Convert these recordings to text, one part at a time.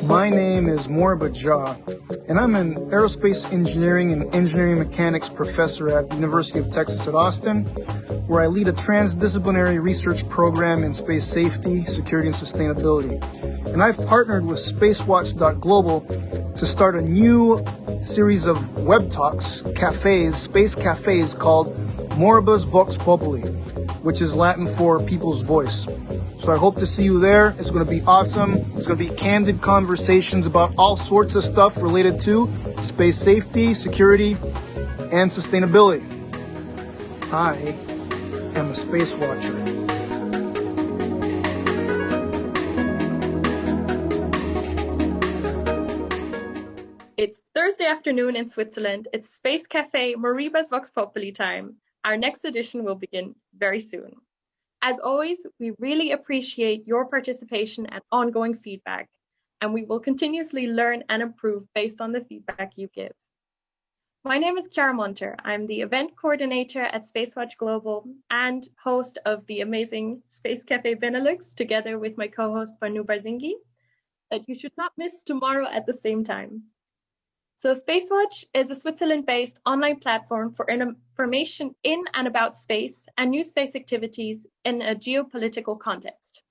My name is Moriba Jah, and I'm an aerospace engineering and engineering mechanics professor at the University of Texas at Austin, where I lead a transdisciplinary research program in space safety, security, and sustainability. And I've partnered with SpaceWatch.Global to start a new series of web talks, cafes, space cafes called Moriba's VOX POPULI, which is Latin for people's voice. So I hope to see you there. It's going to be awesome. It's going to be candid conversations about all sorts of stuff related to space safety, security, and sustainability. I am a space watcher. It's Thursday afternoon in Switzerland. It's Space Cafe Moriba's VOX Populi time. Our next edition will begin very soon. As always, we really appreciate your participation and ongoing feedback, and we will continuously learn and improve based on the feedback you give. My name is Chiara Monter. I'm the event coordinator at SpaceWatch.Global and host of the amazing Space Cafe Benelux, together with my co-host Banu Barzingi, that you should not miss tomorrow at the same time. So SpaceWatch is a Switzerland-based online platform for information in and about space and new space activities in a geopolitical context.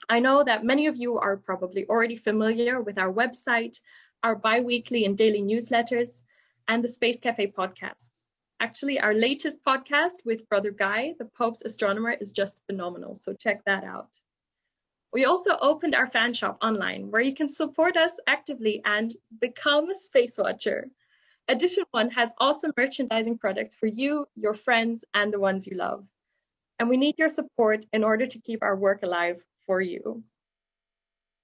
I know that many of you are probably already familiar with our website, our bi-weekly and daily newsletters, and the Space Cafe podcasts. Actually, our latest podcast with Brother Guy, the Pope's astronomer, is just phenomenal, so check that out. We also opened our fan shop online, where you can support us actively and become a space watcher. Edition 1 has awesome merchandising products for you, your friends, and the ones you love. And we need your support in order to keep our work alive for you.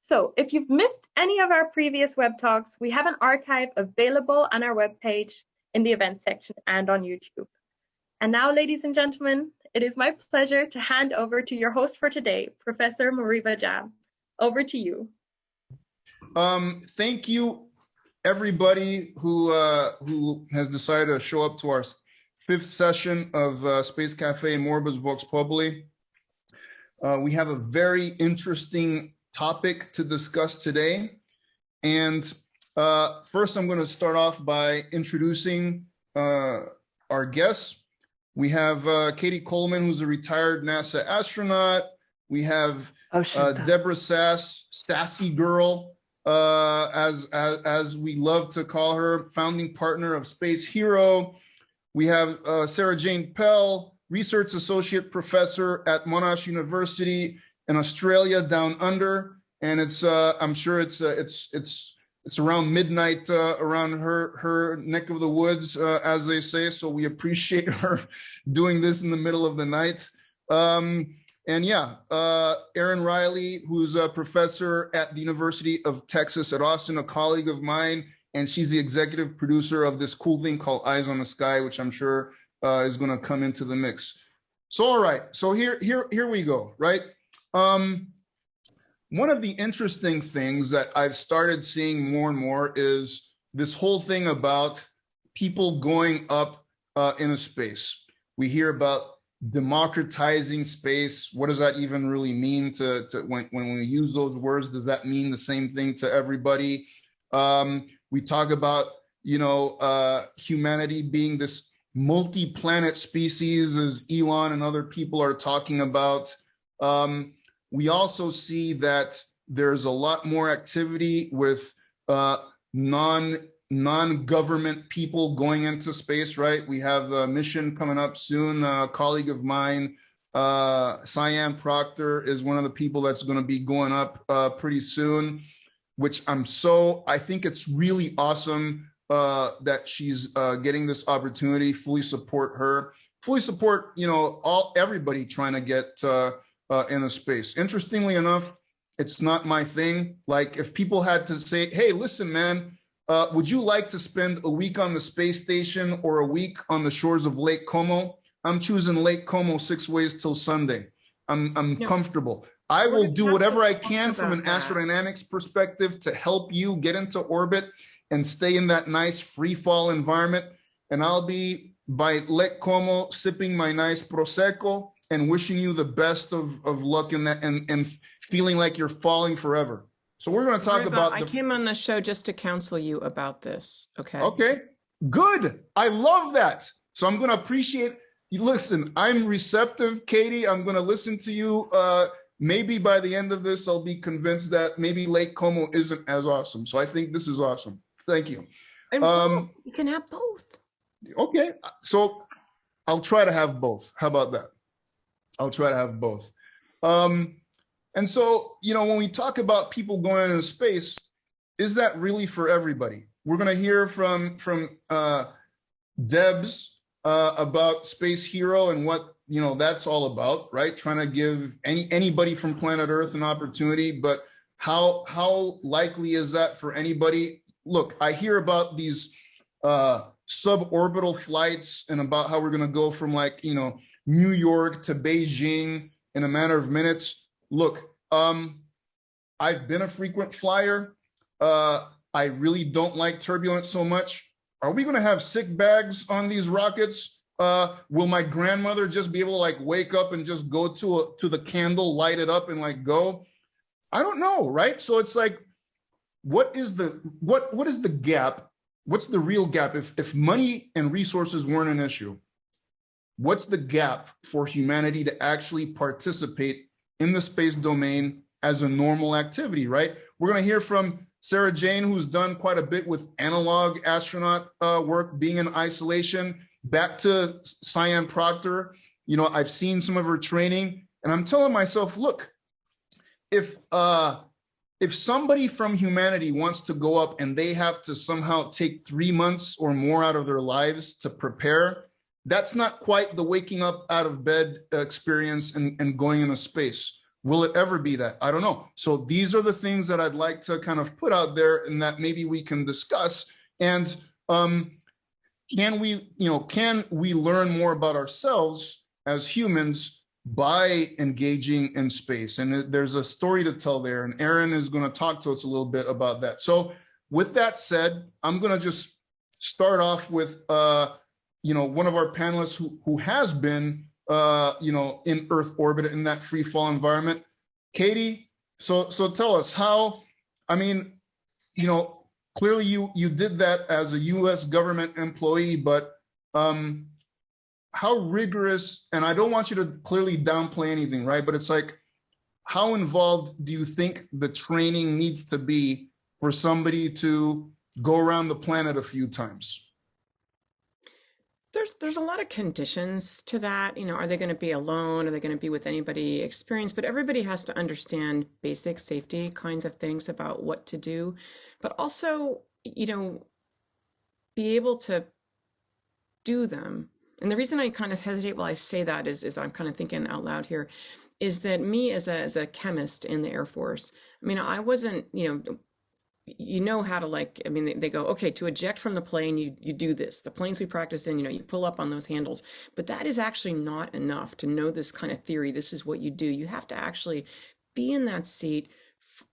So if you've missed any of our previous web talks, we have an archive available on our webpage in the event section and on YouTube. And now, ladies and gentlemen, it is my pleasure to hand over to your host for today, Professor Moriba Jah. Over to you. Thank you, everybody who has decided to show up to our 5th session of Space Cafe Moriba's VOX Populi. We have a very interesting topic to discuss today. And first, I'm going to start off by introducing our guests. We have Cady Coleman, who's a retired NASA astronaut. We have Deborah Sass, sassy girl, as we love to call her, founding partner of Space Hero. We have Sarah Jane Pell, research associate professor at Monash University in Australia down under, and it's I'm sure it's around midnight around her neck of the woods, as they say. So we appreciate her doing this in the middle of the night. And yeah, Erin Reilly, who's a professor at the University of Texas at Austin, a colleague of mine, and she's the executive producer of this cool thing called Eyes on the Sky, which I'm sure is going to come into the mix. So all right, so here we go, right? One of the interesting things that I've started seeing more and more is this whole thing about people going up into space. We hear about democratizing space. What does that even really mean when we use those words? Does that mean the same thing to everybody? We talk about, humanity being this multi-planet species, as Elon and other people are talking about. We also see that there's a lot more activity with non-government people going into space, right? We have a mission coming up soon. A colleague of mine, Cyan Proctor, is one of the people that's going to be going up pretty soon, which I think it's really awesome that she's getting this opportunity. Fully support her. Fully support, everybody trying to get into space. Interestingly enough, it's not my thing. Like, if people had to say, hey, listen, man, would you like to spend a week on the space station or a week on the shores of Lake Como? I'm choosing Lake Como 6 ways till Sunday. I'm comfortable. I will do whatever I can from an astrodynamics perspective to help you get into orbit and stay in that nice free fall environment. And I'll be by Lake Como sipping my nice Prosecco and wishing you the best of luck in that, and feeling like you're falling forever. So we're going to talk about I came on the show just to counsel you about this. Okay. Okay, good. I love that. So I'm going to appreciate you. Listen, I'm receptive, Cady. I'm going to listen to you. Maybe by the end of this, I'll be convinced that maybe Lake Como isn't as awesome. So I think this is awesome. Thank you. And both. You can have both. Okay, so I'll try to have both. How about that? I'll try to have both. And so, when we talk about people going into space, is that really for everybody? We're going to hear from Debs about Space Hero and what that's all about, right? Trying to give anybody from planet Earth an opportunity, but how likely is that for anybody? Look, I hear about these suborbital flights and about how we're going to go from New York to Beijing in a matter of minutes. Look, I've been a frequent flyer. I really don't like turbulence so much. Are we going to have sick bags on these rockets? Will my grandmother just be able to wake up and just go to the candle, light it up and go? I don't know, right? So it's what is the gap? What's the real gap? If money and resources weren't an issue, what's the gap for humanity to actually participate in the space domain as a normal activity, right? We're going to hear from Sarah Jane, who's done quite a bit with analog astronaut work, being in isolation, back to Cyan Proctor. I've seen some of her training, and I'm telling myself, look, if somebody from humanity wants to go up and they have to somehow take 3 months or more out of their lives to prepare, that's not quite the waking up out of bed experience and going into space. Will it ever be that? I don't know. So these are the things that I'd like to kind of put out there and that maybe we can discuss. And can we learn more about ourselves as humans by engaging in space? And there's a story to tell there, and Erin is going to talk to us a little bit about that. So with that said, I'm going to just start off with one of our panelists who has been in Earth orbit in that free fall environment. Cady, so tell us how, clearly you did that as a US government employee, but how rigorous, and I don't want you to clearly downplay anything, right? But it's how involved do you think the training needs to be for somebody to go around the planet a few times? There's a lot of conditions to that. Are they going to be alone? Are they going to be with anybody experienced? But everybody has to understand basic safety kinds of things about what to do, but also, be able to do them. And the reason I kind of hesitate while I say that is I'm kind of thinking out loud here, is that me as a chemist in the Air Force, I wasn't, how to they go, okay, to eject from the plane, you do this. The planes we practice in, you pull up on those handles. But that is actually not enough to know this kind of theory. This is what you do. You have to actually be in that seat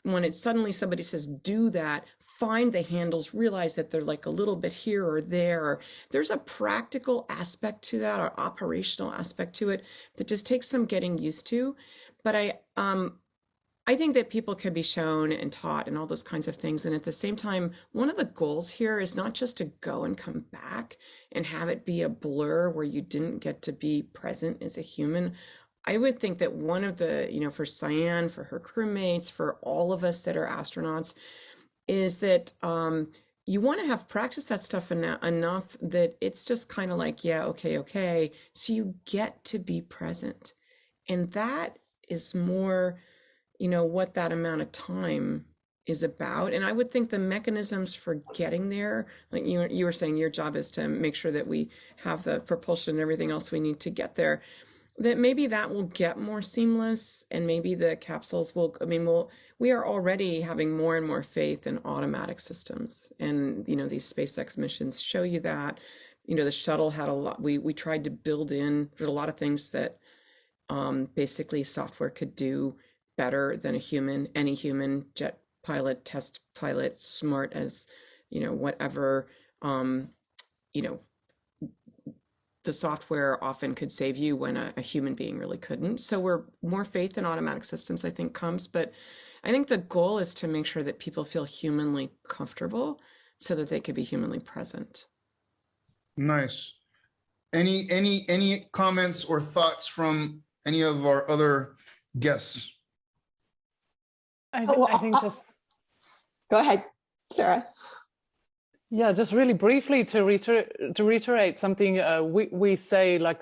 when it suddenly somebody says, do that, find the handles, realize that they're a little bit here or there. There's a practical aspect to that, or operational aspect to it, that just takes some getting used to. But I think that people can be shown and taught and all those kinds of things. And at the same time, one of the goals here is not just to go and come back and have it be a blur where you didn't get to be present as a human. I would think that one of the, for Cyan, for her crewmates, for all of us that are astronauts, is that you want to have practiced that stuff enough that it's just kind of yeah, okay. So you get to be present. And that is more, what that amount of time is about. And I would think the mechanisms for getting there, like you were saying, your job is to make sure that we have the propulsion and everything else we need to get there, that maybe that will get more seamless, and maybe the capsules will, we are already having more and more faith in automatic systems. And, these SpaceX missions show you that. The shuttle had a lot, we tried to build in, there's a lot of things that basically software could do better than any human jet pilot, test pilot, smart as, whatever, the software often could save you when a human being really couldn't. So we're more faith in automatic systems, I think, comes. But I think the goal is to make sure that people feel humanly comfortable so that they could be humanly present. Nice. Any comments or thoughts from any of our other guests? I think just go ahead, Sarah. Yeah, just really briefly to reiterate something we say, like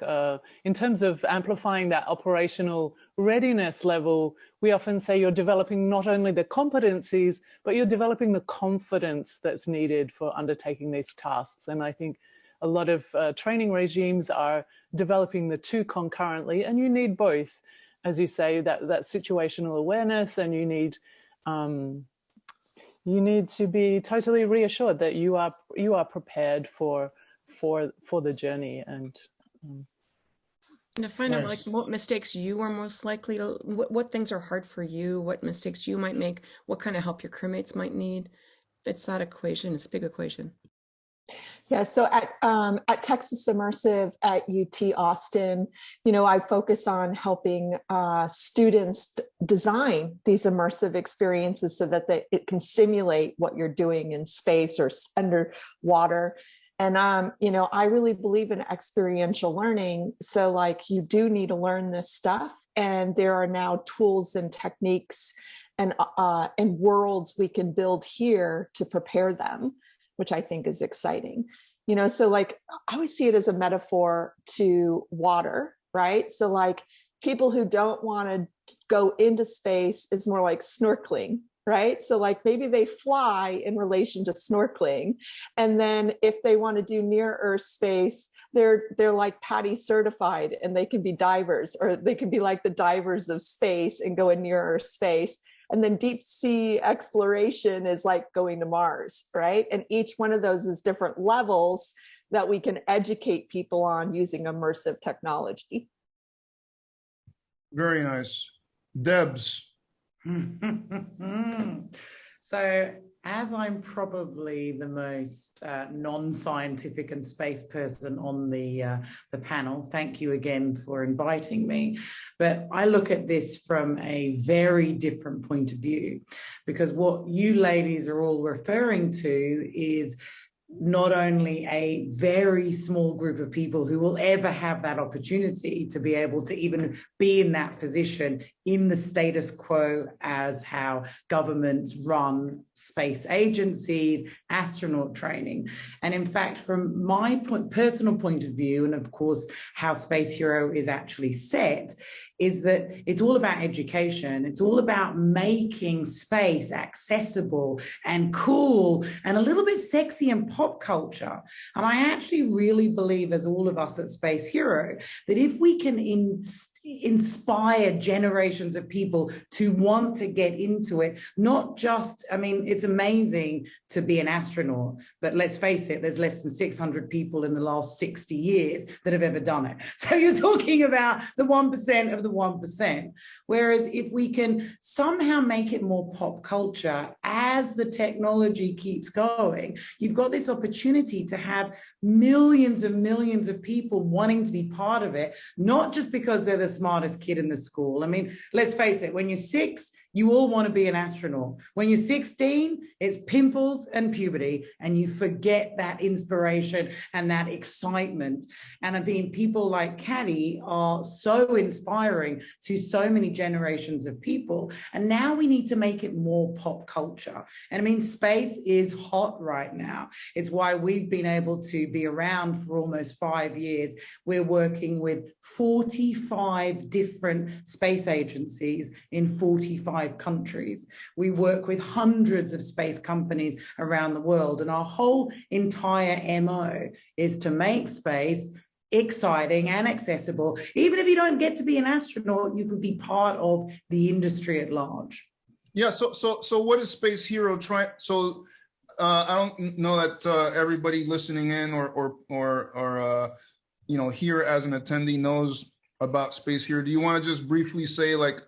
in terms of amplifying that operational readiness level, we often say you're developing not only the competencies, but you're developing the confidence that's needed for undertaking these tasks. And I think a lot of training regimes are developing the two concurrently, and you need both, as you say, that situational awareness, and you need to be totally reassured that you are prepared for the journey. And to find out like what mistakes you are most likely to, what things are hard for you, what mistakes you might make, what kind of help your crewmates might need. It's that equation. It's a big equation. Yeah, so at Texas Immersive at UT Austin, I focus on helping students design these immersive experiences so that it can simulate what you're doing in space or underwater. And, I really believe in experiential learning. So like you do need to learn this stuff. And there are now tools and techniques and worlds we can build here to prepare them, which I think is exciting. So like I always see it as a metaphor to water, right? So like people who don't want to go into space is more like snorkeling, right? So like maybe they fly in relation to snorkeling. And then if they want to do near Earth space, they're like PADI certified and they can be divers, or they can be like the divers of space and go in near Earth space. And then deep sea exploration is like going to Mars, right? And each one of those is different levels that we can educate people on using immersive technology. Very nice. Debs. So as I'm probably the most non-scientific and space person on the panel, thank you again for inviting me. But I look at this from a very different point of view, because what you ladies are all referring to is not only a very small group of people who will ever have that opportunity to be able to even be in that position in the status quo as how governments run space agencies, astronaut training. And in fact, from my personal point of view, and of course, how Space Hero is actually set, is that it's all about education. It's all about making space accessible and cool and a little bit sexy and pop culture. And I actually really believe, as all of us at Space Hero, that if we can inspire generations of people to want to get into it, not just, I mean, it's amazing to be an astronaut, but let's face it, there's less than 600 people in the last 60 years that have ever done it. So you're talking about the 1% of the 1%. Whereas if we can somehow make it more pop culture as the technology keeps going, you've got this opportunity to have millions of people wanting to be part of it, not just because they're the smartest kid in the school. I mean, let's face it, when you're 6, you all want to be an astronaut. When you're 16, it's pimples and puberty, and you forget that inspiration and that excitement. And I mean, people like Cady are so inspiring to so many generations of people. And now we need to make it more pop culture. And I mean, space is hot right now. It's why we've been able to be around for almost 5 years. We're working with 45 different space agencies in 45 countries. We work with hundreds of space companies around the world, and our whole entire MO is to make space exciting and accessible. Even if you don't get to be an astronaut, you could be part of the industry at large. Yeah. So what is Space Hero trying? So I don't know that everybody listening in or here as an attendee knows about Space Hero. Do you want to just briefly say like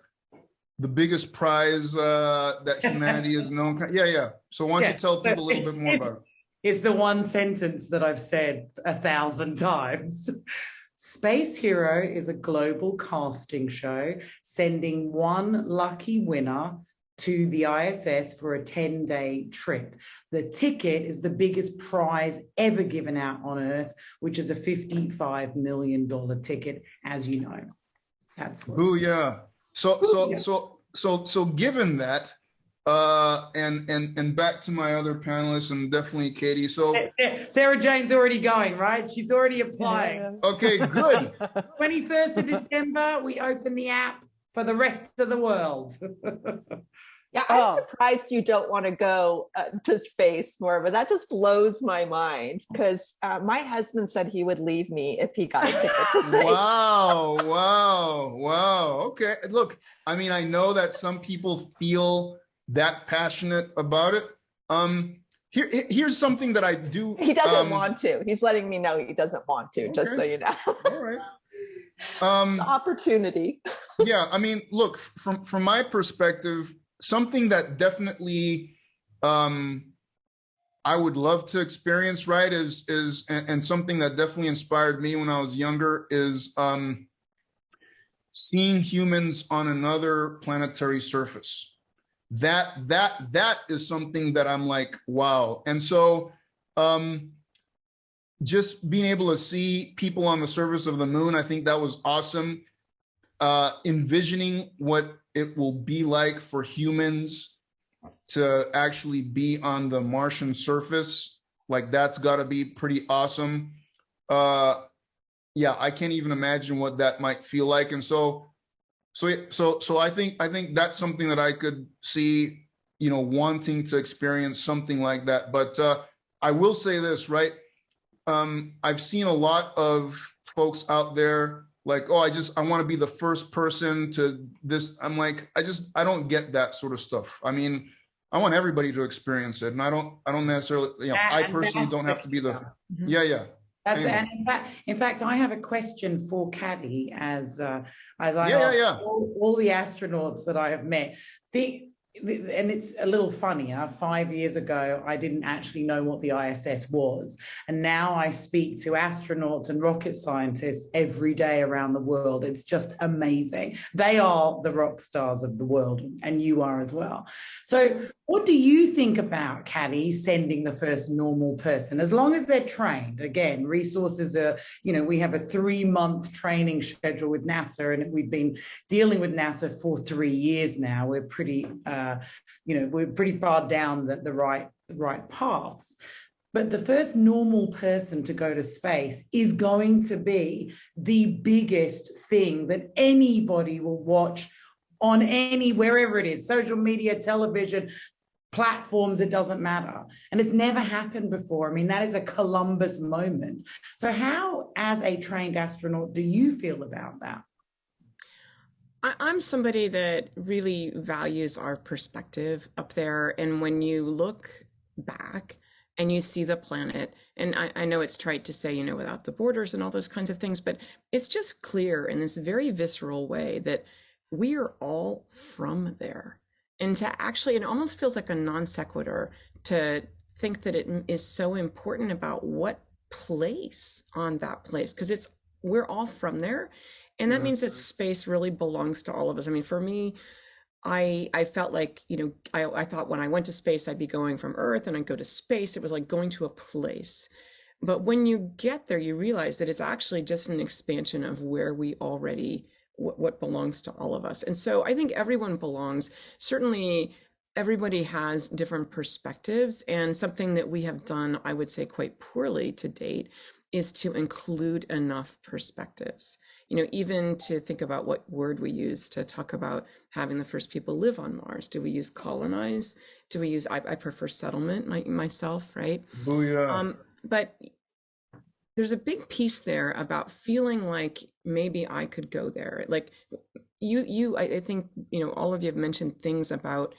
the biggest prize that humanity is known? Yeah. So why don't you tell people a little bit more about it? It's the one sentence that I've said 1,000 times. Space Hero is a global casting show sending one lucky winner to the ISS for a 10-day trip. The ticket is the biggest prize ever given out on Earth, which is a $55 million ticket, as you know. That's what's Booyah. So given that, and back to my other panelists and definitely Cady. So Sarah Jane's already going, right? She's already applying. Okay, good. 21st of December, we open the app for the rest of the world. Yeah, I'm surprised you don't want to go to space more, but that just blows my mind because my husband said he would leave me if he got a ticket to space. Wow. Okay, look, I mean, I know that some people feel that passionate about it. Here's something that I do. He doesn't want to. He's letting me know he doesn't want to, just so you know. All right. The opportunity. Yeah, I mean, look, from my perspective, something that definitely I would love to experience, right, is and something that definitely inspired me when I was younger is seeing humans on another planetary surface. That is something that I'm like, wow. And so just being able to see people on the surface of the moon, I think that was awesome. Envisioning what it will be like for humans to actually be on the Martian surface, like that's got to be pretty awesome. Yeah, I can't even imagine what that might feel like. And so I think that's something that I could see, wanting to experience something like that. But I will say this, right? I've seen a lot of folks out there like, oh, I want to be the first person to this. I'm like, I don't get that sort of stuff. I mean, I want everybody to experience it, and I don't necessarily, I personally don't have to be the, yeah. That's anyway. And in fact, I have a question for Cady as I ask all the astronauts that I have met. And it's a little funnier. 5 years ago, I didn't actually know what the ISS was. And now I speak to astronauts and rocket scientists every day around the world. It's just amazing. They are the rock stars of the world, and you are as well. So what do you think about, Cady, sending the first normal person? As long as they're trained, again, resources are, we have a 3-month training schedule with NASA, and we've been dealing with NASA for 3 years now. We're pretty we're pretty far down the right paths. But the first normal person to go to space is going to be the biggest thing that anybody will watch on wherever it is, social media, television, platforms, it doesn't matter. And it's never happened before. I mean, that is a Columbus moment. So how, as a trained astronaut, do you feel about that? I'm somebody that really values our perspective up there. And when you look back and you see the planet, and I know it's trite to say, without the borders and all those kinds of things, but it's just clear in this very visceral way that we are all from there. And to actually, it almost feels like a non sequitur to think that it is so important about what place on that place, because we're all from there. And that means that space really belongs to all of us. I mean, for me, I felt like, I thought when I went to space, I'd be going from Earth and I'd go to space. It was like going to a place. But when you get there, you realize that it's actually just an expansion of where we already, what belongs to all of us. And so I think everyone belongs. Certainly, everybody has different perspectives. And something that we have done, I would say, quite poorly to date is to include enough perspectives. Even to think about what word we use to talk about having the first people live on Mars. Do we use colonize? Do we use, I prefer settlement myself, right? Booyah. But there's a big piece there about feeling like maybe I could go there. Like I think, all of you have mentioned things about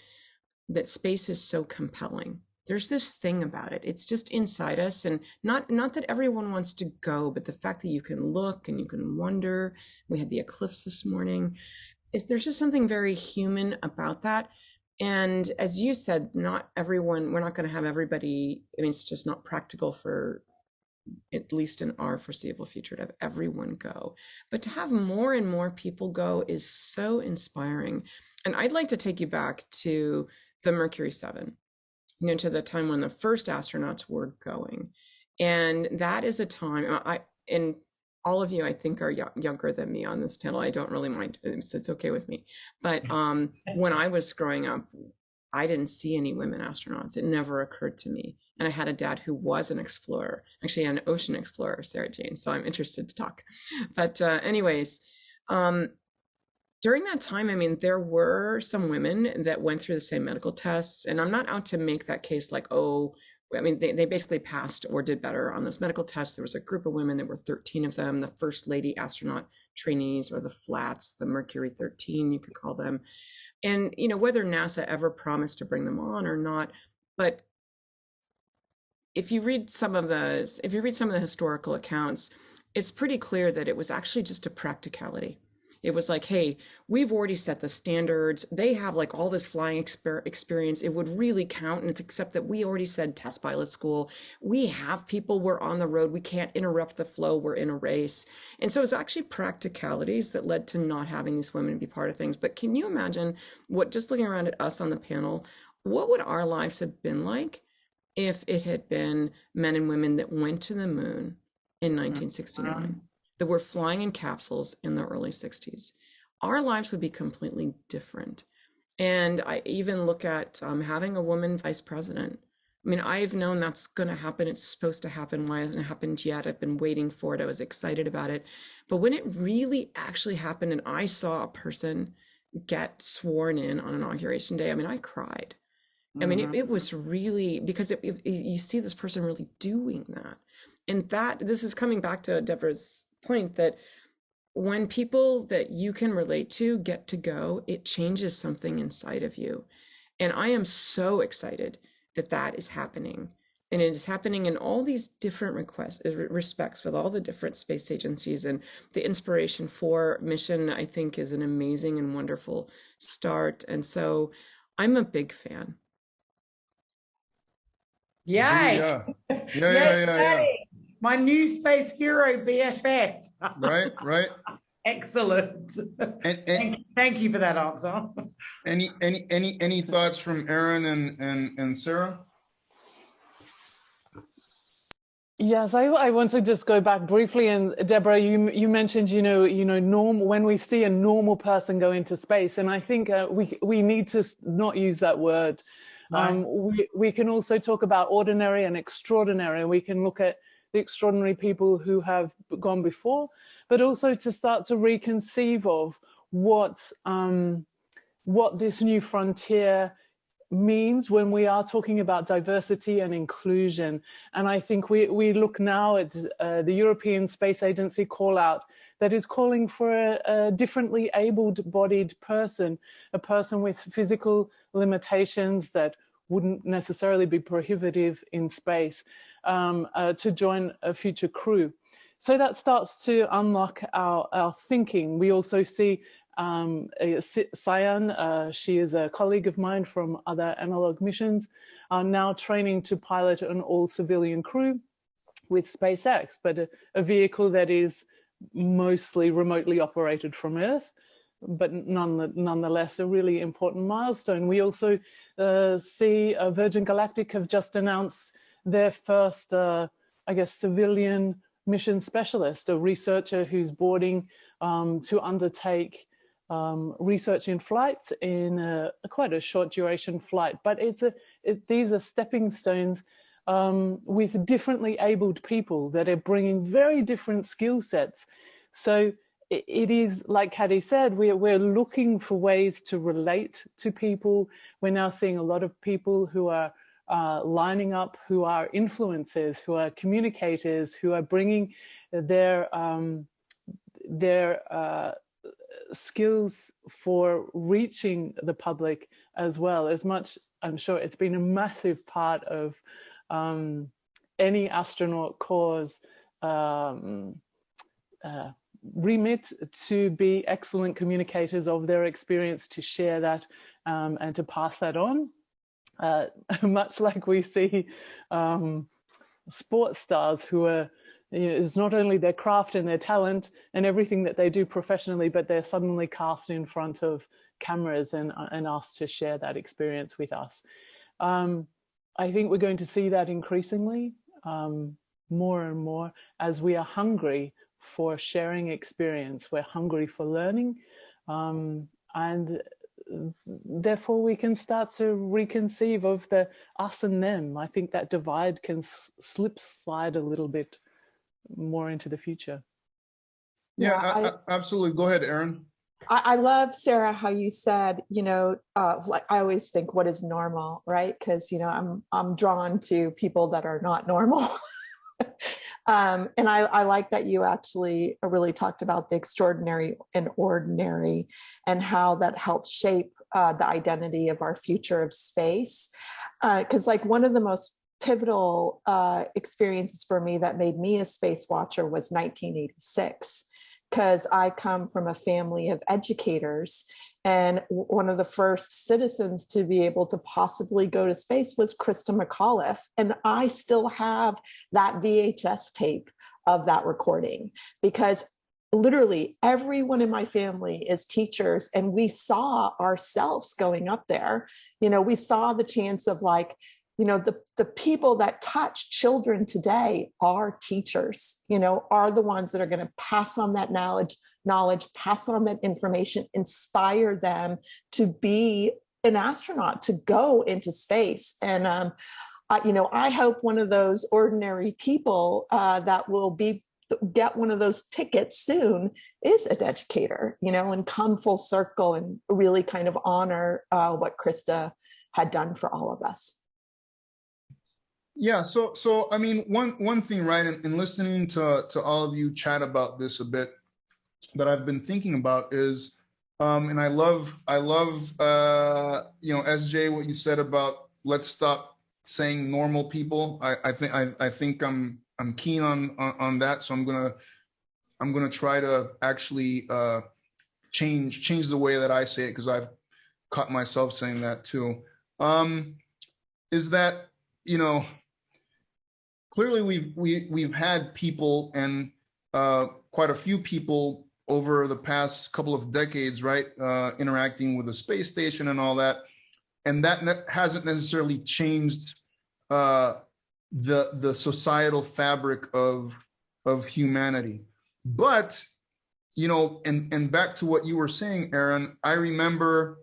that space is so compelling. There's this thing about it. It's just inside us, and not that everyone wants to go, but the fact that you can look and you can wonder. We had the eclipse this morning. There's just something very human about that. And as you said, not everyone, we're not going to have everybody. I mean, it's just not practical for, at least in our foreseeable future, to have everyone go. But to have more and more people go is so inspiring. And I'd like to take you back to the Mercury 7, to the time when the first astronauts were going. And that is a time, and all of you, I think, are younger than me on this panel. I don't really mind. It's okay with me. But when I was growing up, I didn't see any women astronauts. It never occurred to me. And I had a dad who was an explorer, actually an ocean explorer, Sarah Jane. So I'm interested to talk. But anyways, during that time, I mean, there were some women that went through the same medical tests. And I'm not out to make that case like, oh, I mean, they basically passed or did better on those medical tests. There was a group of women, there were 13 of them, the first lady astronaut trainees, or the flats, the Mercury 13, you could call them. And, whether NASA ever promised to bring them on or not, but if you read some of the historical accounts, it's pretty clear that it was actually just a practicality. It was like, hey, we've already set the standards. They have like all this flying experience. It would really count. And it's except that we already said test pilot school. We have people, we're on the road. We can't interrupt the flow. We're in a race. And so it's actually practicalities that led to not having these women be part of things. But can you imagine just looking around at us on the panel, what would our lives have been like if it had been men and women that went to the moon in 1969? That were flying in capsules in the early 60s. Our lives would be completely different. And I even look at having a woman vice president. I mean, I've known that's going to happen. It's supposed to happen. Why hasn't it happened yet? I've been waiting for it. I was excited about it. But when it really actually happened and I saw a person get sworn in on Inauguration Day, I mean, I cried. I mean, it was really, because you see this person really doing that. And this is coming back to Deborah's point, that when people that you can relate to get to go, it changes something inside of you. And I am so excited that is happening. And it is happening in all these different respects with all the different space agencies. And the Inspiration 4 mission, I think, is an amazing and wonderful start. And so I'm a big fan. Yay! Yeah. My new space hero BFF. Right. Excellent. Thank you for that answer. Any thoughts from Erin and Sarah? Yes, I want to just go back briefly, and Deborah, you mentioned when we see a normal person go into space, and I think we need to not use that word. No. We can also talk about ordinary and extraordinary. We can look at the extraordinary people who have gone before, but also to start to reconceive of what this new frontier means when we are talking about diversity and inclusion. And I think we look now at the European Space Agency call out that is calling for a differently able-bodied person, a person with physical limitations that wouldn't necessarily be prohibitive in space, to join a future crew. So that starts to unlock our thinking. We also see Cyan, she is a colleague of mine from other analog missions, are now training to pilot an all-civilian crew with SpaceX, but a vehicle that is mostly remotely operated from Earth, but nonetheless a really important milestone. We also see Virgin Galactic have just announced their first, civilian mission specialist, a researcher who's boarding to undertake research in flight in quite a short duration flight. But these are stepping stones with differently abled people that are bringing very different skill sets. So it is, like Cady said, we're looking for ways to relate to people. We're now seeing a lot of people who are lining up, who are influencers, who are communicators, who are bringing their skills for reaching the public as well. As much, I'm sure it's been a massive part of any astronaut corps' remit to be excellent communicators of their experience, to share that and to pass that on. Much like we see sports stars who are, it's not only their craft and their talent and everything that they do professionally, but they're suddenly cast in front of cameras and asked to share that experience with us. I think we're going to see that increasingly, more and more, as we are hungry for sharing experience. We're hungry for learning, and therefore we can start to reconceive of the us and them. I think that divide can slide a little bit more into the future. Yeah, absolutely. Go ahead, Erin. I love, Sarah, how you said, like I always think, what is normal, right? Because, I'm drawn to people that are not normal. And I like that you actually really talked about the extraordinary and ordinary and how that helps shape the identity of our future of space. Because like one of the most pivotal experiences for me that made me a space watcher was 1986. Because I come from a family of educators, and one of the first citizens to be able to possibly go to space was Krista McAuliffe. And I still have that VHS tape of that recording, because literally everyone in my family is teachers, and we saw ourselves going up there. We saw the chance of like, the people that touch children today are teachers, are the ones that are going to pass on that knowledge, pass on that information, inspire them to be an astronaut, to go into space. And, I hope one of those ordinary people that will get one of those tickets soon is an educator, and come full circle and really kind of honor what Krista had done for all of us. Yeah, so I mean, one thing, right, in listening to all of you chat about this a bit, that I've been thinking about is, and I love, SJ, what you said about let's stop saying normal people. I think I'm keen on that, so I'm gonna try to actually change the way that I say it, because I've caught myself saying that too. Is that clearly we've had people, and quite a few people over the past couple of decades, right, interacting with the space station and all that, and that hasn't necessarily changed the societal fabric of humanity. But and back to what you were saying, Erin, I remember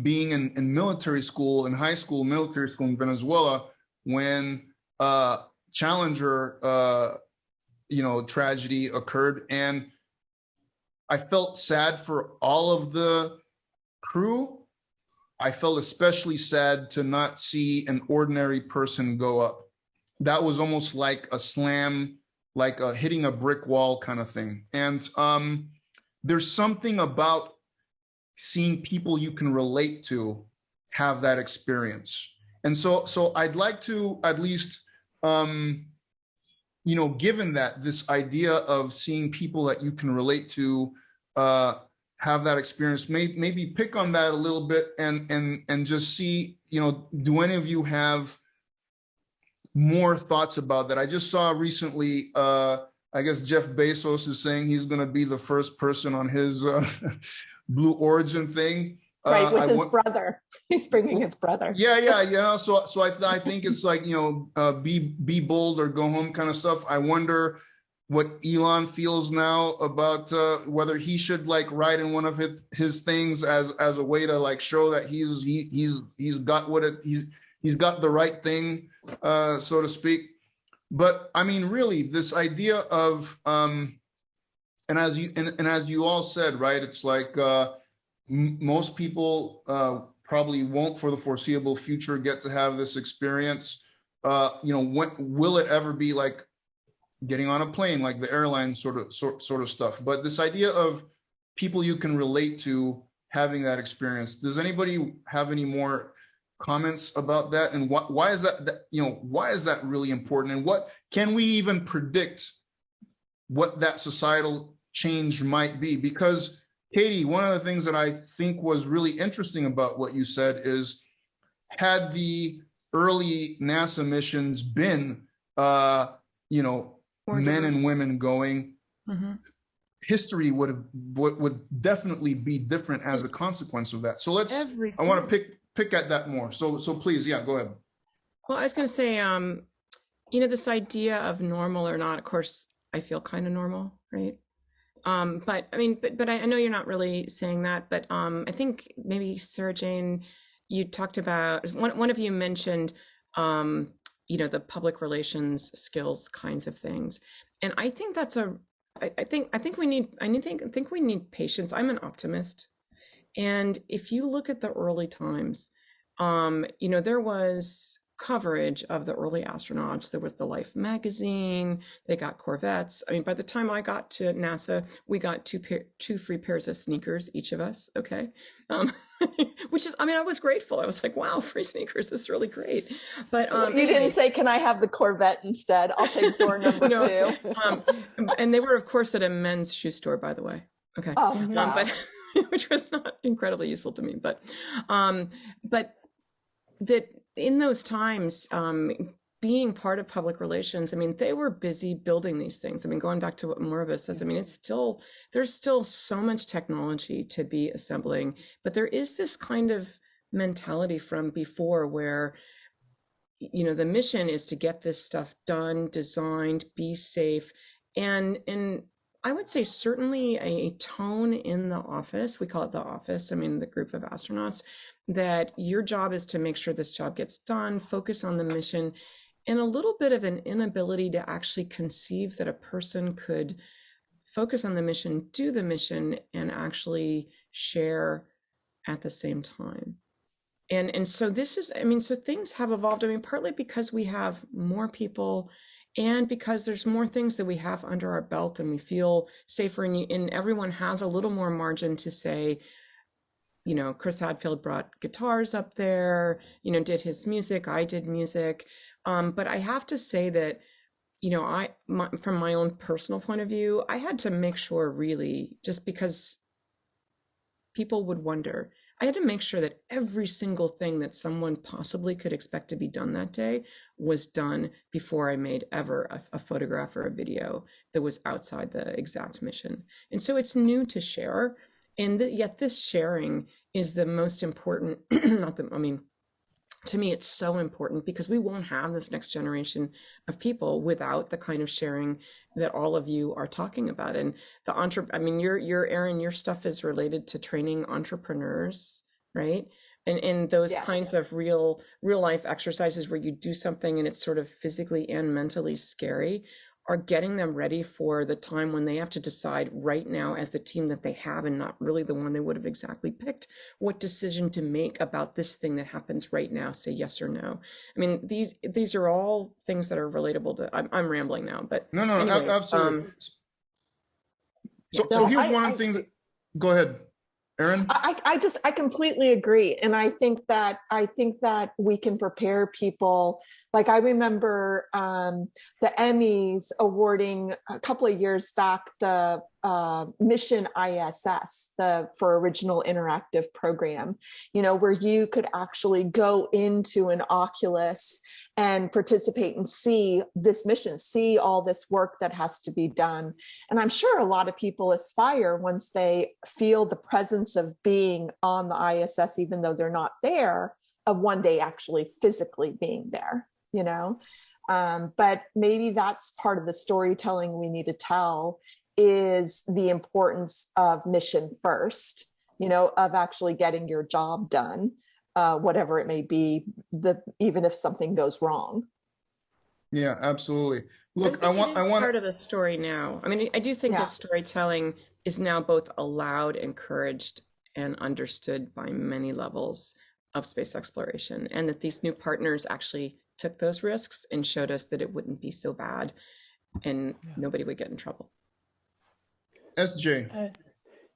being in military school, in high school, military school in Venezuela, when Challenger, tragedy occurred, and I felt sad for all of the crew. I felt especially sad to not see an ordinary person go up. That was almost like a slam, like hitting a brick wall kind of thing. And there's something about seeing people you can relate to have that experience. And so I'd like to at least, given that this idea of seeing people that you can relate to have that experience, maybe pick on that a little bit and just see, do any of you have more thoughts about that? I just saw recently, I guess Jeff Bezos is saying he's going to be the first person on his Blue Origin thing. Right, with his brother. He's bringing his brother. Yeah. So I think it's like, be bold or go home kind of stuff. I wonder what Elon feels now about whether he should like ride in one of his things as a way to like show that he's got the right thing, so to speak. But I mean, really, this idea of and as you all said, right, it's like most people probably won't for the foreseeable future get to have this experience. When will it ever be like getting on a plane, like the airline sort of stuff? But this idea of people you can relate to having that experience. Does anybody have any more comments about that? And why is that really important? And what can we even predict what that societal change might be? Because Cady, one of the things that I think was really interesting about what you said is, had the early NASA missions been, men and women going, history would definitely be different as a consequence of that. So I want to pick at that more. So please, yeah, go ahead. Well, I was going to say, this idea of normal or not, of course, I feel kind of normal, right? But I mean, but I know you're not really saying that, but I think maybe Sarah Jane, you talked about, one of you mentioned, the public relations skills kinds of things. And I think that's I think we need patience. I'm an optimist. And if you look at the early times, there was coverage of the early astronauts. There was the Life magazine. They got Corvettes. I mean, by the time I got to NASA, we got two free pairs of sneakers, each of us. Okay, which is, I mean, I was grateful. I was like, wow, free sneakers. This is really great. But you didn't say, can I have the Corvette instead? I'll take door number 2. And they were, of course, at a men's shoe store, by the way. Okay, oh, wow. But which was not incredibly useful to me, but that in those times, being part of public relations, I mean, they were busy building these things. I mean, going back to what Moriba says, I mean, there's still so much technology to be assembling, but there is this kind of mentality from before where, the mission is to get this stuff done, designed, be safe, and I would say certainly a tone in the office, we call it the office, I mean, the group of astronauts, that your job is to make sure this job gets done, focus on the mission, and a little bit of an inability to actually conceive that a person could focus on the mission, do the mission, and actually share at the same time. And so this is, I mean, so things have evolved, I mean, partly because we have more people and because there's more things that we have under our belt and we feel safer, and everyone has a little more margin to say, Chris Hadfield brought guitars up there, did his music, I did music. But I have to say that, from my own personal point of view, I had to make sure really, just because people would wonder, I had to make sure that every single thing that someone possibly could expect to be done that day was done before I made ever a photograph or a video that was outside the exact mission. And so it's new to share. And yet this sharing is the most important, to me, it's so important because we won't have this next generation of people without the kind of sharing that all of you are talking about. And your Erin, your stuff is related to training entrepreneurs, right? And those Yes. kinds of real life exercises where you do something and it's sort of physically and mentally scary are getting them ready for the time when they have to decide right now as the team that they have and not really the one they would have exactly picked, what decision to make about this thing that happens right now, say yes or no. I mean, these are all things that are relatable to, I'm rambling now, but No, anyways, absolutely. So here's one thing that, go ahead, Erin. I completely agree. And I think that we can prepare people. Like I remember the Emmys awarding a couple of years back the Mission ISS, for original interactive program, where you could actually go into an Oculus and participate and see this mission, see all this work that has to be done. And I'm sure a lot of people aspire once they feel the presence of being on the ISS, even though they're not there, of one day actually physically being there, but maybe that's part of the storytelling we need to tell, is the importance of mission first, of actually getting your job done. Whatever it may be, even if something goes wrong. Yeah, absolutely. Look, I want part of the story now. I mean, I do think that storytelling is now both allowed, encouraged, and understood by many levels of space exploration, and that these new partners actually took those risks and showed us that it wouldn't be so bad, and nobody would get in trouble. SJ.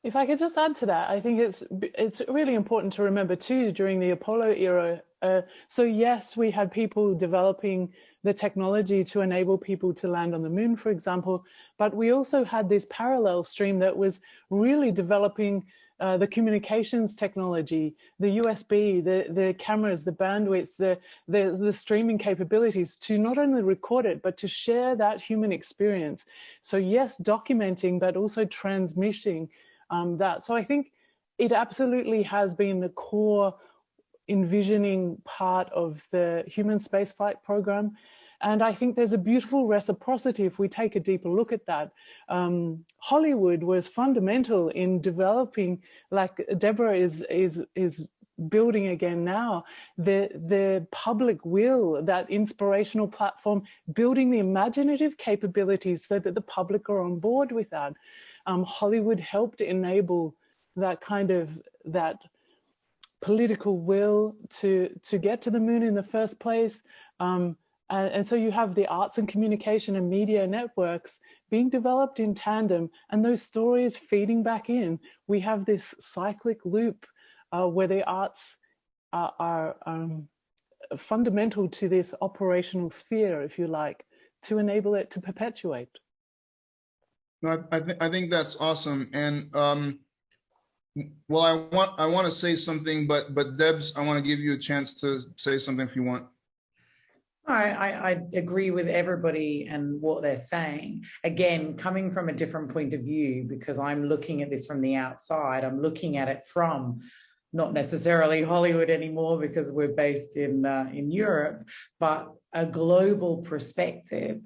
If I could just add to that, I think it's really important to remember too, during the Apollo era, so yes, we had people developing the technology to enable people to land on the moon, for example, but we also had this parallel stream that was really developing the communications technology, the USB, the cameras, the bandwidth, the streaming capabilities to not only record it, but to share that human experience. So yes, documenting, but also transmitting that. So I think it absolutely has been the core envisioning part of the human spaceflight program. And I think there's a beautiful reciprocity if we take a deeper look at that. Hollywood was fundamental in developing, like Deborah is building again now, the public will, that inspirational platform, building the imaginative capabilities so that the public are on board with that. Hollywood helped enable that kind of, that political will to get to the moon in the first place. And so you have the arts and communication and media networks being developed in tandem, and those stories feeding back in. We have this cyclic loop where the arts are fundamental to this operational sphere, if you like, to enable it to perpetuate. No, I think that's awesome. And well, I want to say something, but Debs, I want to give you a chance to say something if you want. I agree with everybody and what they're saying. Again, coming from a different point of view, because I'm looking at this from the outside. I'm looking at it from not necessarily Hollywood anymore because we're based in Europe, but a global perspective.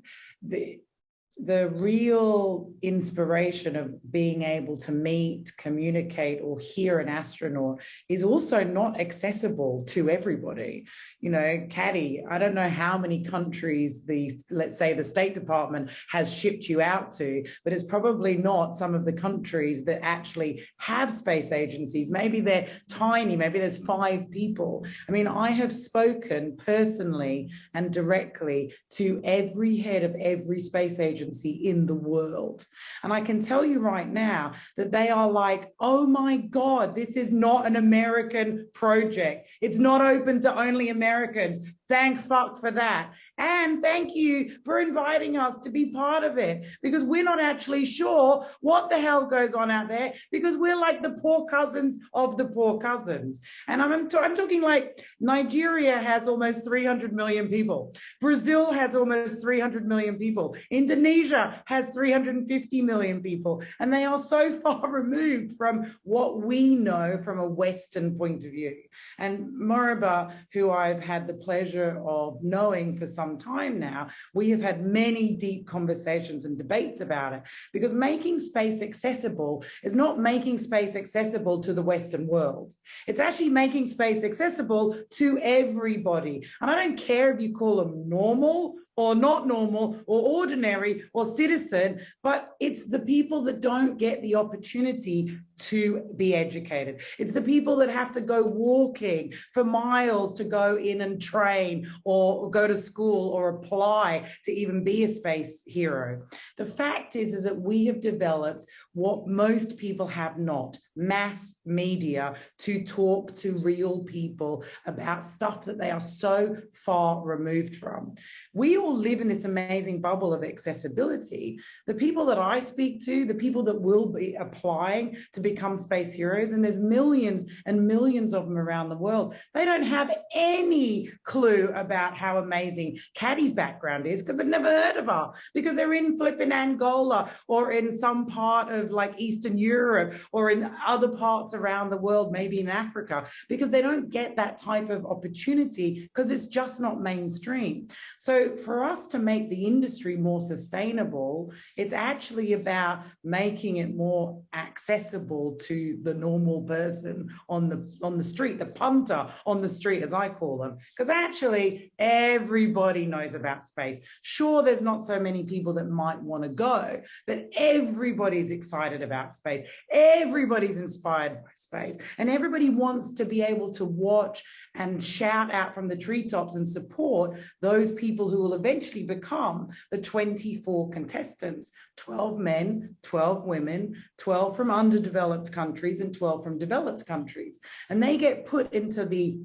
The real inspiration of being able to meet, communicate, or hear an astronaut is also not accessible to everybody. You know, Cady, I don't know how many countries let's say the State Department has shipped you out to, but it's probably not some of the countries that actually have space agencies. Maybe they're tiny, maybe there's 5 people. I mean, I have spoken personally and directly to every head of every space agency in the world. And I can tell you right now that they are like, oh my God, this is not an American project. It's not open to only Americans. Thank fuck for that. And thank you for inviting us to be part of it, because we're not actually sure what the hell goes on out there, because we're like the poor cousins of the poor cousins. And I'm talking like Nigeria has almost 300 million people. Brazil has almost 300 million people. Indonesia has 350 million people. And they are so far removed from what we know from a Western point of view. And Moriba, who I've had the pleasure of knowing for some time now, we have had many deep conversations and debates about it, because making space accessible is not making space accessible to the Western world. It's actually making space accessible to everybody. And I don't care if you call them normal or not normal or ordinary or citizen, but it's the people that don't get the opportunity to be educated. It's the people that have to go walking for miles to go in and train or go to school or apply to even be a space hero. The fact is that we have developed what most people have not, mass media, to talk to real people about stuff that they are so far removed from. We all live in this amazing bubble of accessibility. The people that I speak to, the people that will be applying to become space heroes, and there's millions and millions of them around the world, they don't have any clue about how amazing Cady's background is, because they've never heard of her, because they're in flipping Angola or in some part of like Eastern Europe or in other parts around the world, maybe in Africa, because they don't get that type of opportunity because it's just not mainstream. So for us to make the industry more sustainable, it's actually about making it more accessible to the normal person on the street, the punter on the street, as I call them, because actually everybody knows about space. Sure, there's not so many people that might want to go, but everybody's excited about space. Everybody's inspired by space, and everybody wants to be able to watch and shout out from the treetops and support those people who will eventually become the 24 contestants, 12 men, 12 women, 12 from underdeveloped countries and 12 from developed countries. And they get put into the,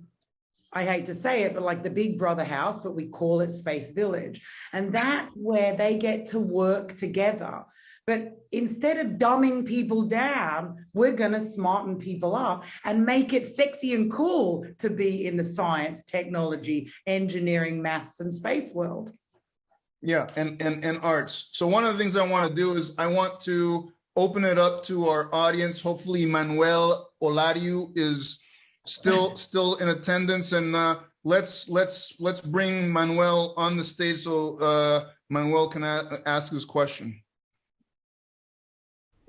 I hate to say it, but like the Big Brother house, but we call it Space Village. And that's where they get to work together. But instead of dumbing people down, we're going to smarten people up and make it sexy and cool to be in the science, technology, engineering, maths, and space world. Yeah, and arts. So one of the things I want to do is I want to open it up to our audience. Hopefully Manuel Olariu is still in attendance, and let's bring Manuel on the stage so Manuel can ask his question.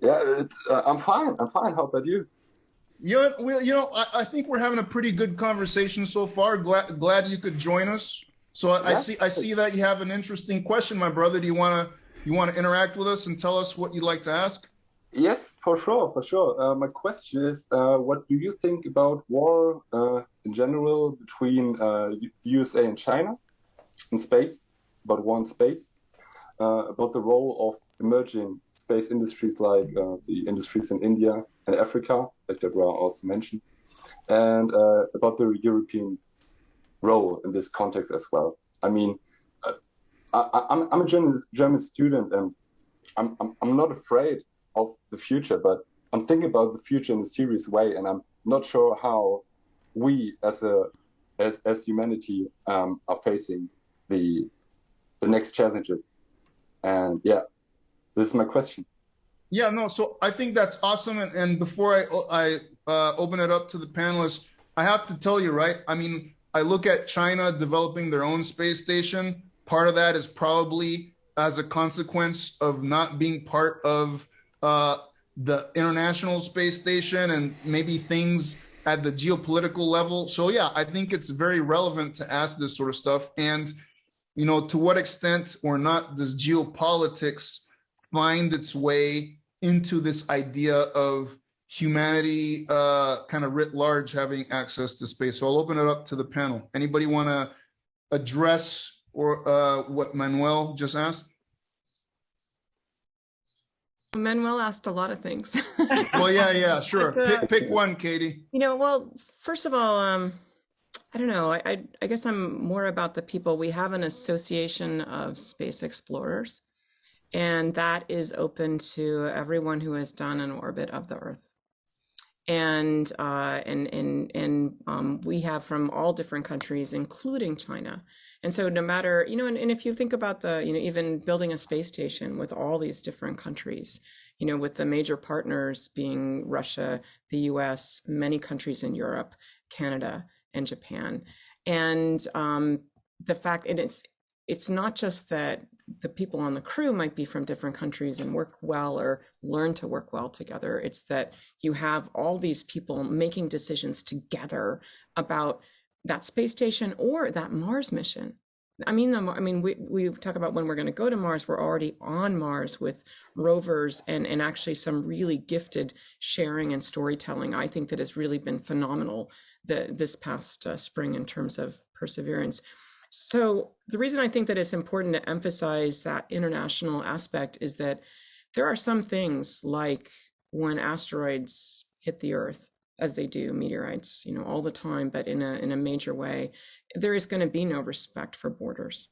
Yeah, I'm fine. How about you? Yeah, well, I think we're having a pretty good conversation so far. Glad you could join us. So I see that you have an interesting question, my brother. Do you want to interact with us and tell us what you'd like to ask? Yes, for sure. My question is, what do you think about war in general between the USA and China in space, about war in space, about the role of emerging space industries like the industries in India and Africa, like Deborah also mentioned, and about the European role in this context as well. I mean, I'm a German student, and I'm not afraid of the future, but I'm thinking about the future in a serious way, and I'm not sure how we as humanity are facing the next challenges. And yeah, this is my question. Yeah, no, so I think that's awesome. And before I open it up to the panelists, I have to tell you, right? I mean, I look at China developing their own space station. Part of that is probably as a consequence of not being part of the International Space Station and maybe things at the geopolitical level. So yeah, I think it's very relevant to ask this sort of stuff. And, to what extent or not does geopolitics find its way into this idea of humanity kind of writ large having access to space? So I'll open it up to the panel. Anybody want to address or what Manuel just asked? Manuel asked a lot of things. Well, yeah, sure. Pick one, Cady. Well, first of all, I don't know. I guess I'm more about the people. We have an association of space explorers, and that is open to everyone who has done an orbit of the Earth. And we have from all different countries, including China. And so no matter, and if you think about even building a space station with all these different countries, with the major partners being Russia, the US, many countries in Europe, Canada, and Japan. And the fact, and it's not just that the people on the crew might be from different countries and work well or learn to work well together. It's that you have all these people making decisions together about that space station or that Mars mission. We talk about when we're going to go to Mars, we're already on Mars with rovers and actually some really gifted sharing and storytelling. I think that has really been phenomenal this past spring in terms of perseverance. So the reason I think that it's important to emphasize that international aspect is that there are some things like when asteroids hit the Earth, as they do, meteorites, all the time, but in a major way, there is going to be no respect for borders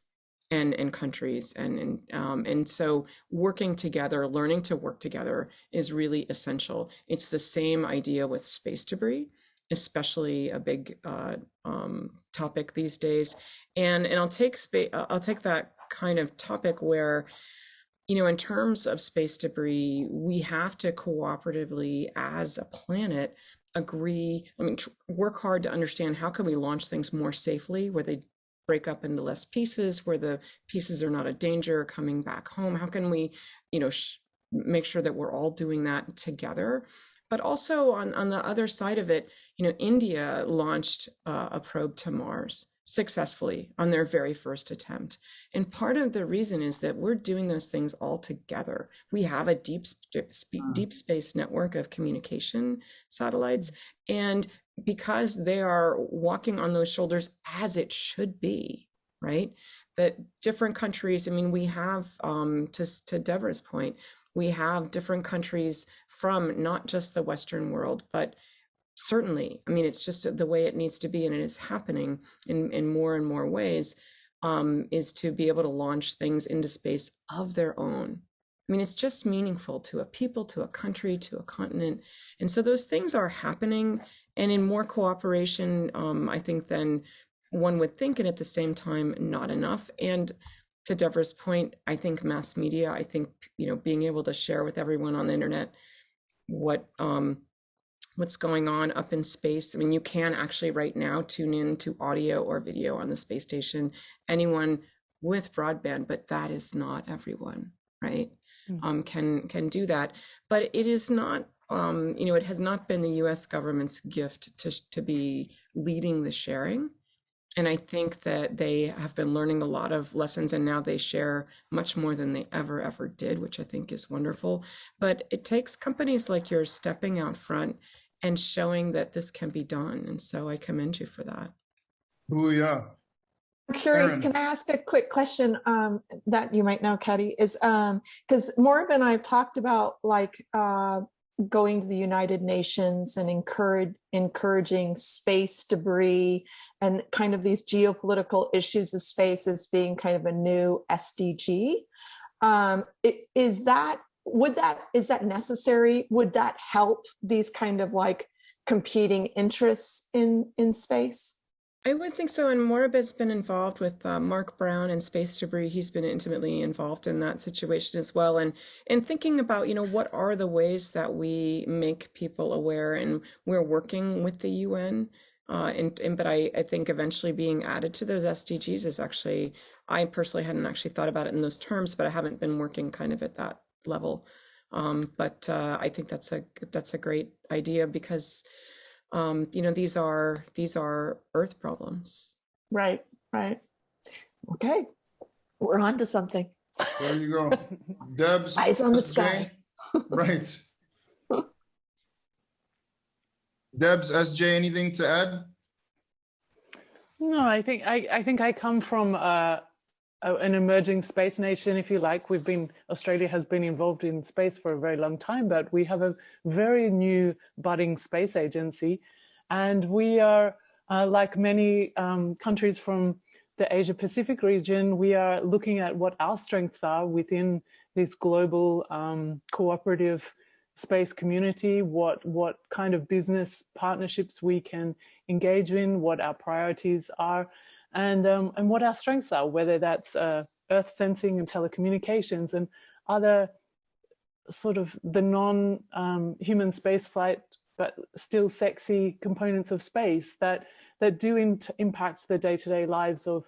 and countries. And so working together, learning to work together is really essential. It's the same idea with space debris, especially a big topic these days. And I'll take that kind of topic where, in terms of space debris, we have to cooperatively as a planet agree, work hard to understand how can we launch things more safely, where they break up into less pieces, where the pieces are not a danger coming back home. How can we, make sure that we're all doing that together? But also on the other side of it, India launched a probe to Mars successfully on their very first attempt. And part of the reason is that we're doing those things all together. We have a deep space network of communication satellites. And because they are walking on those shoulders as it should be, right? That different countries, we have, to Deborah's point, we have different countries from not just the Western world, but certainly, it's just the way it needs to be, and it is happening in more and more ways, is to be able to launch things into space of their own. I mean, it's just meaningful to a people, to a country, to a continent. And so those things are happening, and in more cooperation, I think, than one would think, and at the same time, not enough. And to Deborah's point, I think mass media, I think, being able to share with everyone on the internet what's going on up in space. I mean, you can actually right now tune in to audio or video on the space station, anyone with broadband, but that is not everyone, right? Can do that. But it is not, it has not been the US government's gift to be leading the sharing. And I think that they have been learning a lot of lessons, and now they share much more than they ever did, which I think is wonderful. But it takes companies like yours stepping out front and showing that this can be done. And so I commend you for that. Booyah. I'm curious, Erin. can I ask a quick question that you might know, Cady? Is because Moriba and I have talked about going to the United Nations and encouraging space debris and kind of these geopolitical issues of space as being kind of a new SDG. Is that necessary? Would that help these kind of like competing interests in space? I would think so, and Moriba's been involved with Mark Brown and Space Debris. He's been intimately involved in that situation as well, and thinking about, what are the ways that we make people aware, and we're working with the UN, but I think eventually being added to those SDGs is actually, I personally hadn't actually thought about it in those terms, but I haven't been working kind of at that level. But I think that's a great idea, because these are Earth problems. Right. Okay, we're on to something. There you go. Debs. Eyes on the SJ. sky. Right. Debs, SJ, anything to add? No, I think I come from an emerging space nation, if you like. Australia has been involved in space for a very long time, but we have a very new budding space agency, and we are, like many countries from the Asia Pacific region, we are looking at what our strengths are within this global cooperative space community, what kind of business partnerships we can engage in, what our priorities are, and what our strengths are, whether that's Earth sensing and telecommunications and other sort of the non-human space flight, but still sexy components of space that do impact the day-to-day lives of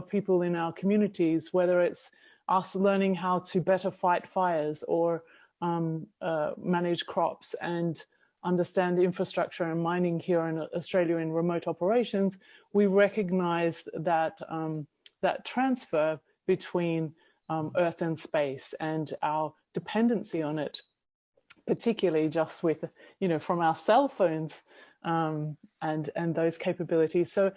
people in our communities, whether it's us learning how to better fight fires or manage crops and understand infrastructure and mining here in Australia in remote operations. We recognize that that transfer between Earth and space and our dependency on it, particularly just with, from our cell phones and those capabilities. So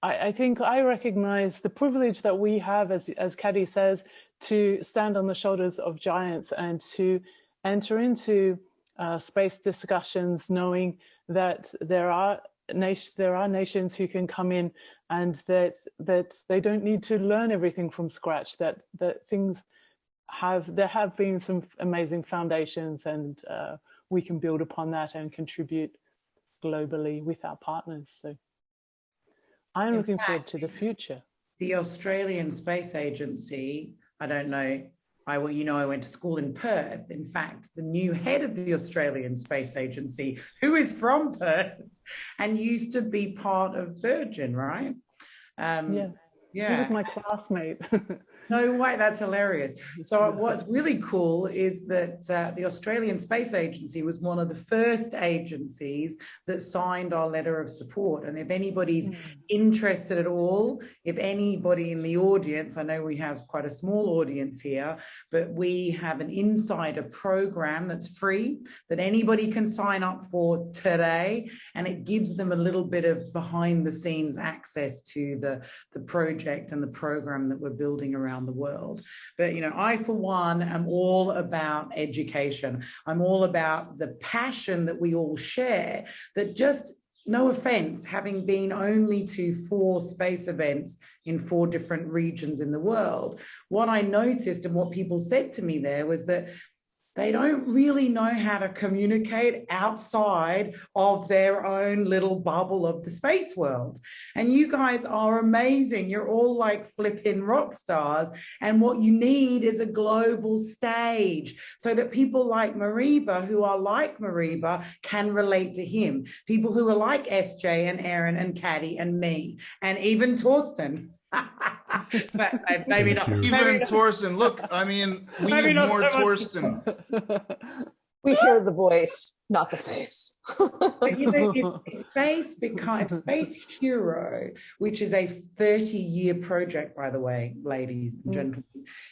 I think I recognize the privilege that we have, as Cady says, to stand on the shoulders of giants and to enter into space discussions, knowing that there are nations who can come in, and that they don't need to learn everything from scratch. That there have been some amazing foundations, and we can build upon that and contribute globally with our partners. So I'm looking forward to the future. The Australian Space Agency, I don't know, I went to school in Perth. In fact, the new head of the Australian Space Agency, who is from Perth and used to be part of Virgin, right? Yeah. He was my classmate. No way, that's hilarious. So what's really cool is that the Australian Space Agency was one of the first agencies that signed our letter of support. And if anybody's interested at all, if anybody in the audience, I know we have quite a small audience here, but we have an insider program that's free that anybody can sign up for today. And it gives them a little bit of behind the scenes access to the project and the program that we're building around the world. But I for one am all about education. I'm all about the passion that we all share, that just no offense, having been only to 4 space events in 4 different regions in the world, what I noticed and what people said to me there was that they don't really know how to communicate outside of their own little bubble of the space world. And you guys are amazing. You're all like flipping rock stars. And what you need is a global stage so that people like Moriba, who are like Moriba, can relate to him. People who are like SJ and Erin and Cady and me, and even Torsten. But maybe not. Even Torsten. Look, I mean, we need more Torsten. We hear the voice, not the face. You know, if Space Hero, which is a 30-year project, by the way, ladies and gentlemen,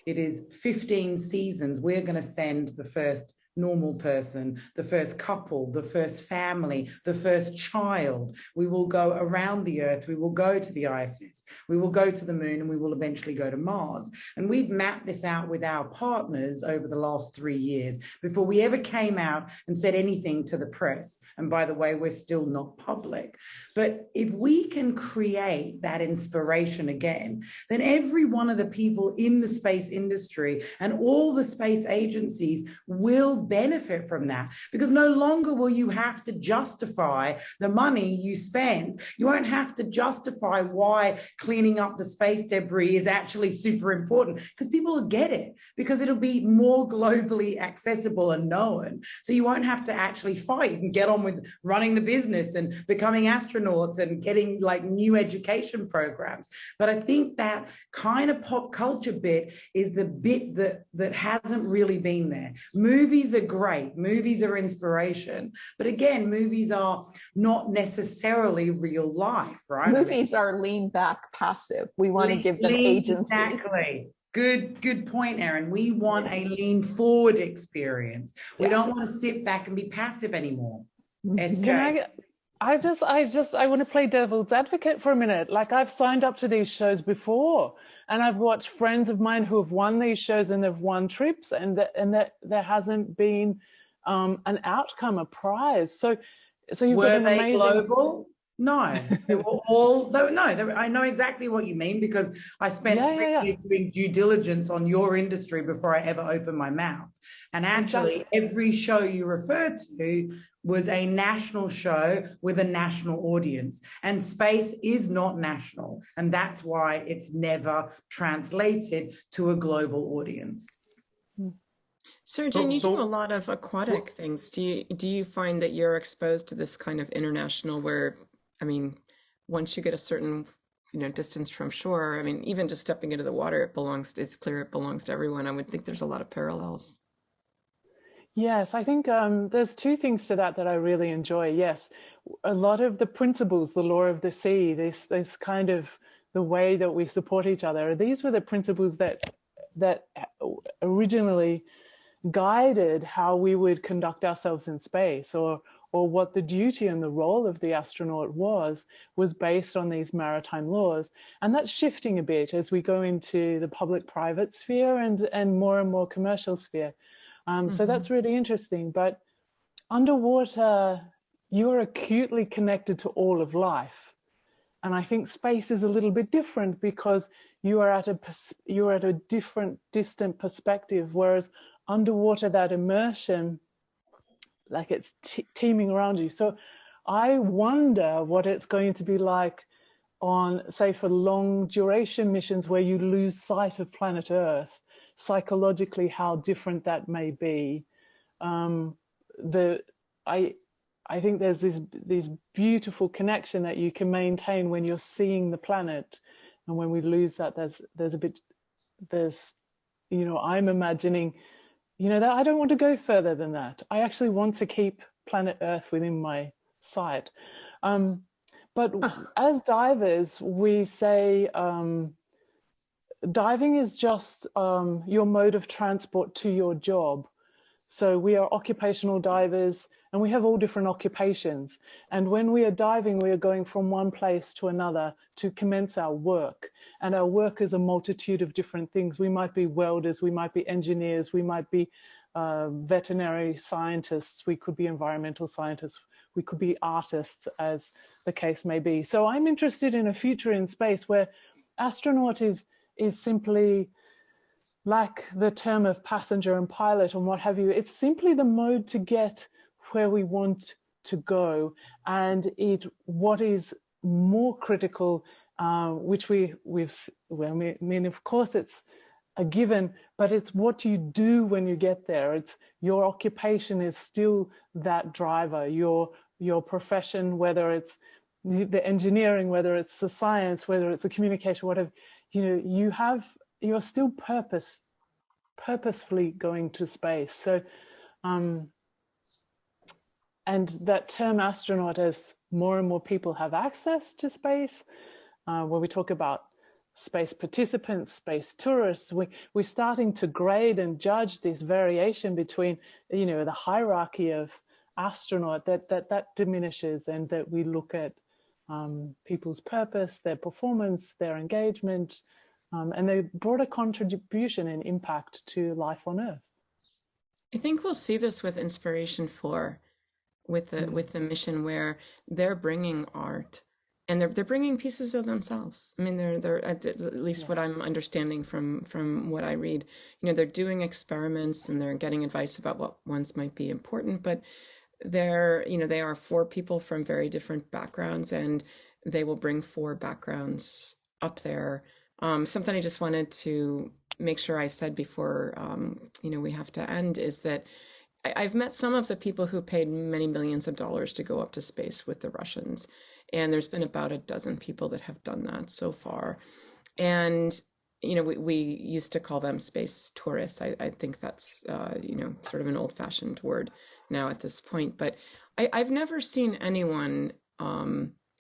it is 15 seasons. We're going to send the first normal person, the first couple, the first family, the first child. We will go around the Earth. We will go to the ISS. We will go to the moon, and we will eventually go to Mars. And we've mapped this out with our partners over the last 3 years before we ever came out and said anything to the press. And by the way, we're still not public. But if we can create that inspiration again, then every one of the people in the space industry and all the space agencies will benefit from that, because no longer will you have to justify the money you spend. You won't have to justify why cleaning up the space debris is actually super important, because people will get it, because it'll be more globally accessible and known. So you won't have to actually fight and get on with running the business and becoming astronauts and getting like new education programs. But I think that kind of pop culture bit is the bit that hasn't really been there. Movies are great. Movies are inspiration. But again, movies are not necessarily real life, right? Movies are lean back passive. We want to give them agency. Exactly. Good point, Erin. We want a lean forward experience. We don't want to sit back and be passive anymore. SJ. I want to play devil's advocate for a minute. Like, I've signed up to these shows before, and I've watched friends of mine who have won these shows and they've won trips, and there hasn't been an outcome, a prize. So you've were got an they amazing... global? No, they were all. I know exactly what you mean, because I spent 3 years doing due diligence on your industry before I ever opened my mouth. And actually, every show you referred to was a national show with a national audience. And space is not national. And that's why it's never translated to a global audience. Surgeon, you do a lot of aquatic things. Do you find that you're exposed to this kind of international where, I mean, once you get a certain distance from shore, I mean, even just stepping into the water, it's clear it belongs to everyone. I would think there's a lot of parallels. Yes, I think there's 2 things to that I really enjoy. Yes, a lot of the principles, the law of the sea, this kind of the way that we support each other. These were the principles that originally guided how we would conduct ourselves in space, or what the duty and the role of the astronaut was based on these maritime laws. And that's shifting a bit as we go into the public-private sphere and more commercial sphere. So that's really interesting. But underwater, you're acutely connected to all of life. And I think space is a little bit different, because you are at a different, distant perspective, whereas underwater, that immersion, like it's teeming around you. So I wonder what it's going to be like on, say, for long duration missions where you lose sight of planet Earth, psychologically, how different that may be. I think there's this beautiful connection that you can maintain when you're seeing the planet, and when we lose that, I'm imagining, that I don't want to go further than that. I actually want to keep planet Earth within my sight. But as divers, we say diving is just your mode of transport to your job. So we are occupational divers, and we have all different occupations. And when we are diving, we are going from one place to another to commence our work. And our work is a multitude of different things. We might be welders, we might be engineers, we might be veterinary scientists, we could be environmental scientists, we could be artists, as the case may be. So I'm interested in a future in space where astronaut is simply, like the term of passenger and pilot and what have you, it's simply the mode to get where we want to go. And what is more critical, which I mean, of course it's a given, but it's what you do when you get there. It's your occupation is still that driver, your profession, whether it's the engineering, whether it's the science, whether it's the communication, whatever, you're still purposefully going to space. So, and that term astronaut, as more and more people have access to space, where we talk about space participants, space tourists, we're starting to grade and judge this variation between, the hierarchy of astronaut, that diminishes, and that we look at people's purpose, their performance, their engagement, and their broader contribution and impact to life on Earth. I think we'll see this with Inspiration 4, with the mission, where they're bringing art, and they're bringing pieces of themselves. I mean, they're at least what I'm understanding from what I read. They're doing experiments and they're getting advice about what ones might be important, but they are 4 people from very different backgrounds, and they will bring 4 backgrounds up there. Something I just wanted to make sure I said before, we have to end, is that I've met some of the people who paid many millions of dollars to go up to space with the Russians, and there's been about a dozen people that have done that so far. And we used to call them space tourists. I think that's sort of an old-fashioned word now at this point. But I've never seen anyone,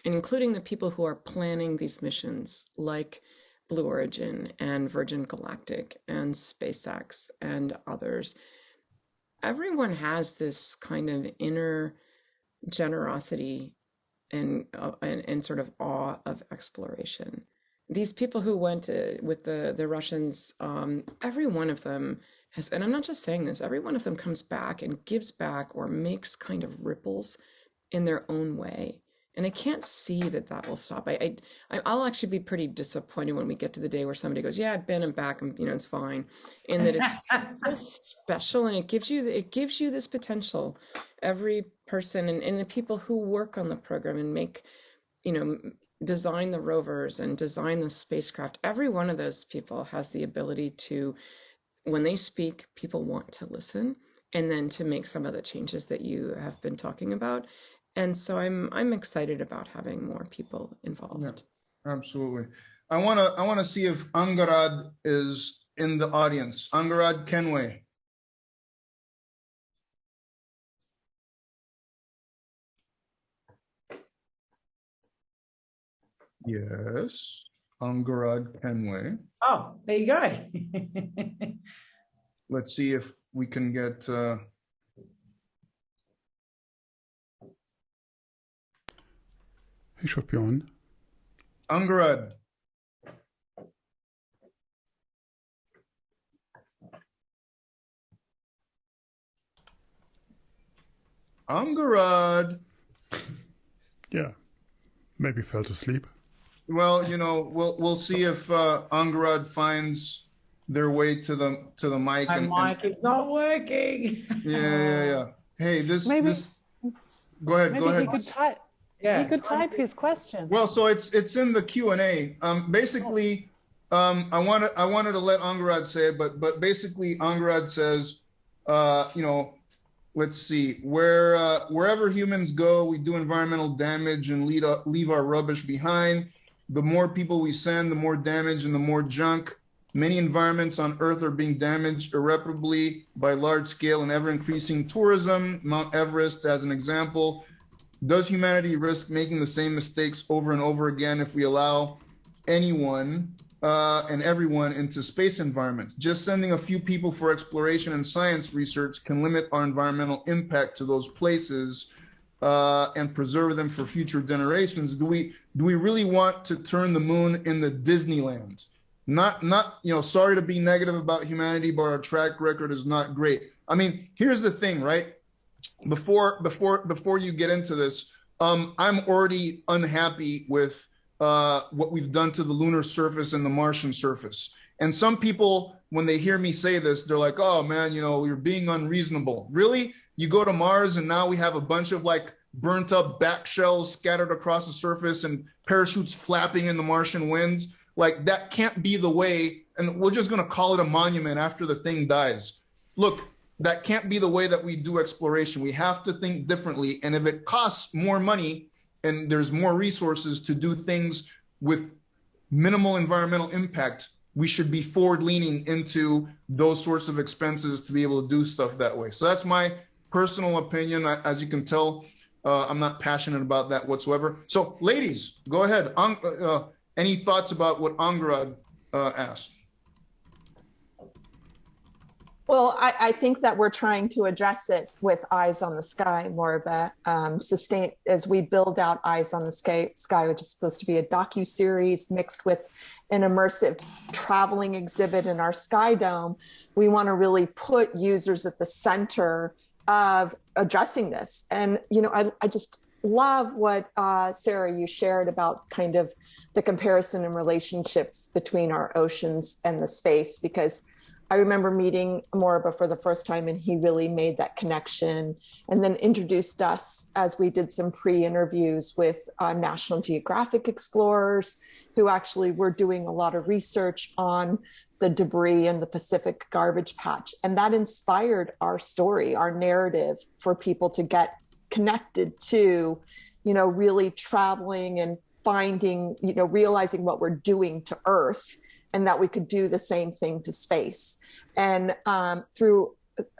including the people who are planning these missions, like Blue Origin and Virgin Galactic and SpaceX and others. Everyone has this kind of inner generosity and sort of awe of exploration. These people who went with the Russians, every one of them has, and I'm not just saying this, every one of them comes back and gives back or makes kind of ripples in their own way. And I can't see that will stop. I'll actually be pretty disappointed when we get to the day where somebody goes, yeah, I've been and back, and it's fine. And that it's so special, and it gives you this potential. Every person and the people who work on the program and make, design the rovers and design the spacecraft, every one of those people has the ability to, when they speak, people want to listen, and then to make some of the changes that you have been talking about. And so I'm excited about having more people involved. Yeah, absolutely. I wanna see if Angarad is in the audience. Angarad Kenway. Yes, Angarad Kenway. Oh, there you go. Let's see if we can get. He should be on. Angarad. Angarad. Yeah, maybe fell asleep. Well, we'll see if Angarad finds their way to the mic. My mic is not working. Yeah. Hey, this. Go ahead. He could type. Yeah, he could type his question. Well, so it's in the Q&A. Basically, I wanted to let Angarad say it, but basically Angarad says, let's see, wherever humans go, we do environmental damage and leave our rubbish behind. The more people we send, the more damage and the more junk. Many environments on Earth are being damaged irreparably by large-scale and ever-increasing tourism. Mount Everest, as an example. Does humanity risk making the same mistakes over and over again if we allow anyone and everyone into space environments. Just sending a few people for exploration and science research can limit our environmental impact to those places and preserve them for future generations. Do we really want to turn the moon into Disneyland? Not, you know, sorry to be negative about humanity, but our track record is not great. I mean, here's the thing, right? Before you get into this, I'm already unhappy with what we've done to the lunar surface and the Martian surface. And some people, when they hear me say this, they're like, oh man, you know, you're being unreasonable. Really? You go to Mars and now we have a bunch of like burnt up back shells scattered across the surface and parachutes flapping in the Martian winds. Like, that can't be the way, and we're just going to call it a monument after the thing dies. Look, that can't be the way that we do exploration. We have to think differently. And if it costs more money and there's more resources to do things with minimal environmental impact, we should be forward leaning into those sorts of expenses to be able to do stuff that way. So that's my personal opinion. As you can tell, I'm not passionate about that whatsoever. So ladies, go ahead. Any thoughts about what Angarad asked? Well, I think that we're trying to address it with Eyes on the Sky, Moriba. As we build out Eyes on the Sky, which is supposed to be a docu-series mixed with an immersive traveling exhibit in our Sky Dome, we want to really put users at the center of addressing this. And, you know, I just love what, Sarah, you shared about kind of the comparison and relationships between our oceans and the space, because I remember meeting Moriba for the first time and he really made that connection and then introduced us as we did some pre-interviews with National Geographic explorers who actually were doing a lot of research on the debris in the Pacific garbage patch. And that inspired our story, our narrative, for people to get connected to, you know, really traveling and finding, you know, realizing what we're doing to Earth and that we could do the same thing to space. And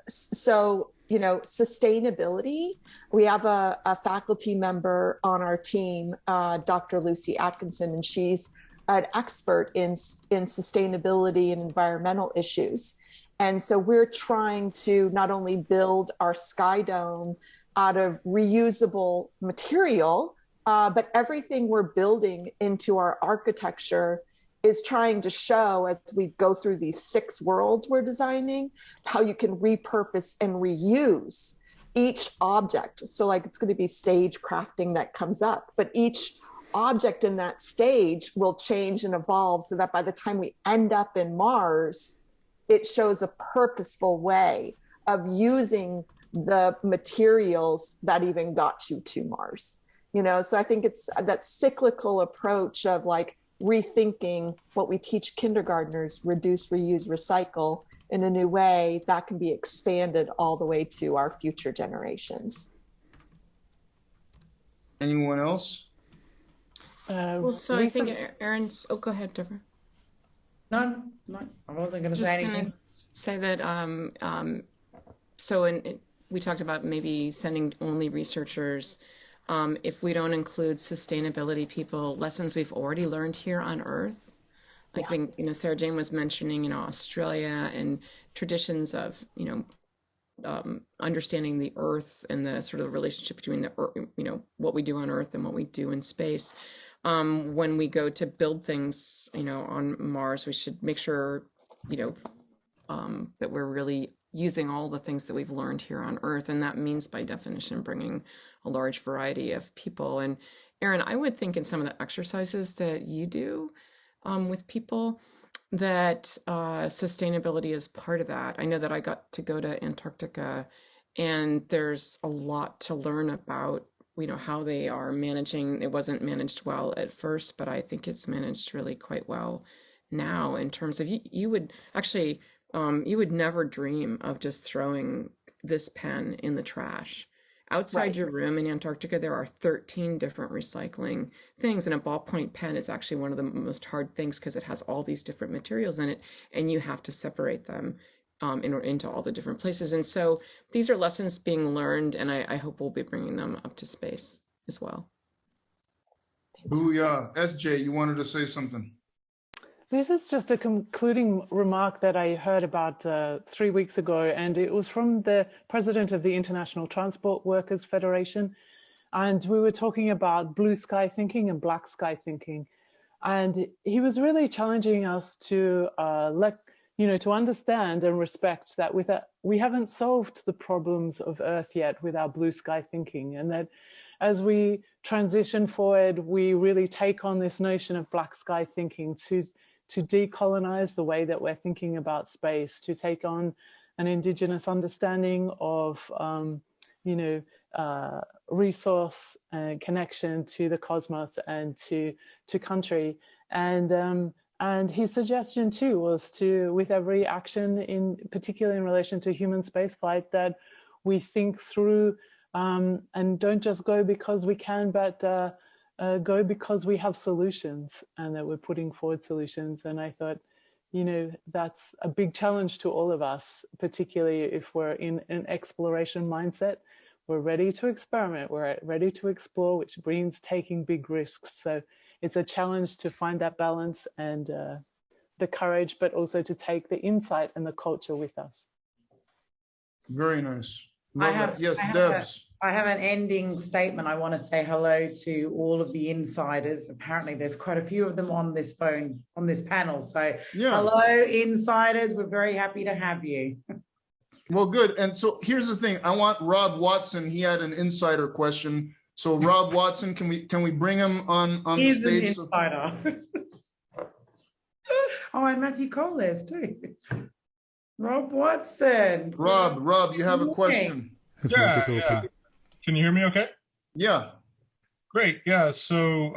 so, you know, sustainability, we have a faculty member on our team, Dr. Lucy Atkinson, and she's an expert in sustainability and environmental issues. And so we're trying to not only build our Sky Dome out of reusable material, but everything we're building into our architecture is trying to show, as we go through these 6 worlds we're designing, how you can repurpose and reuse each object. So like it's going to be stage crafting that comes up, but each object in that stage will change and evolve so that by the time we end up in Mars, it shows a purposeful way of using the materials that even got you to Mars. You know, so I think it's that cyclical approach of like rethinking what we teach kindergartners, reduce, reuse, recycle, in a new way that can be expanded all the way to our future generations. Anyone else? Well, so I think Erin's, oh, go ahead, Deborah. No, I wasn't going to say anything. Just say that, we talked about maybe sending only researchers. If we don't include sustainability people, lessons we've already learned here on Earth. I think, you know, Sarah Jane was mentioning, you know, Australia and traditions of, you know, understanding the Earth and the sort of relationship between the Earth, you know, what we do on Earth and what we do in space. When we go to build things, you know, on Mars, we should make sure, you know, that we're really using all the things that we've learned here on Earth. And that means, by definition, bringing a large variety of people. And Erin, I would think in some of the exercises that you do with people that sustainability is part of that. I know that I got to go to Antarctica, and there's a lot to learn about, you know, how they are managing. It wasn't managed well at first, but I think it's managed really quite well now in terms of you would actually, you would never dream of just throwing this pen in the trash. Outside your room in Antarctica, there are 13 different recycling things, and a ballpoint pen is actually one of the most hard things because it has all these different materials in it, and you have to separate them into all the different places. And so these are lessons being learned, and I hope we'll be bringing them up to space as well. Booyah. SJ, you wanted to say something? This is just a concluding remark that I heard about 3 weeks ago, and it was from the president of the International Transport Workers Federation. And we were talking about blue sky thinking and black sky thinking. And he was really challenging us to to understand and respect that we haven't solved the problems of Earth yet with our blue sky thinking, and that as we transition forward, we really take on this notion of black sky thinking to decolonize the way that we're thinking about space, to take on an indigenous understanding of, resource connection to the cosmos and to country. And his suggestion too was to, with every action, particularly in relation to human spaceflight, that we think through and don't just go because we can, but go because we have solutions, and that we're putting forward solutions. And I thought, that's a big challenge to all of us, particularly if we're in an exploration mindset. We're ready to experiment, we're ready to explore, which means taking big risks. So it's a challenge to find that balance and the courage, but also to take the insight and the culture with us. Very nice. Yes, Debs. I have an ending statement. I want to say hello to all of the insiders. Apparently there's quite a few of them on this panel. So Hello, insiders. We're very happy to have you. Well, good. And so here's the thing. I want Rob Watson. He had an insider question. So Rob Watson, can we bring him on the stage? He's an insider. Oh, and Matthew Cole there's too. Rob Watson. Rob, you have a question. Yeah. Can you hear me okay? Yeah. Great. Yeah. So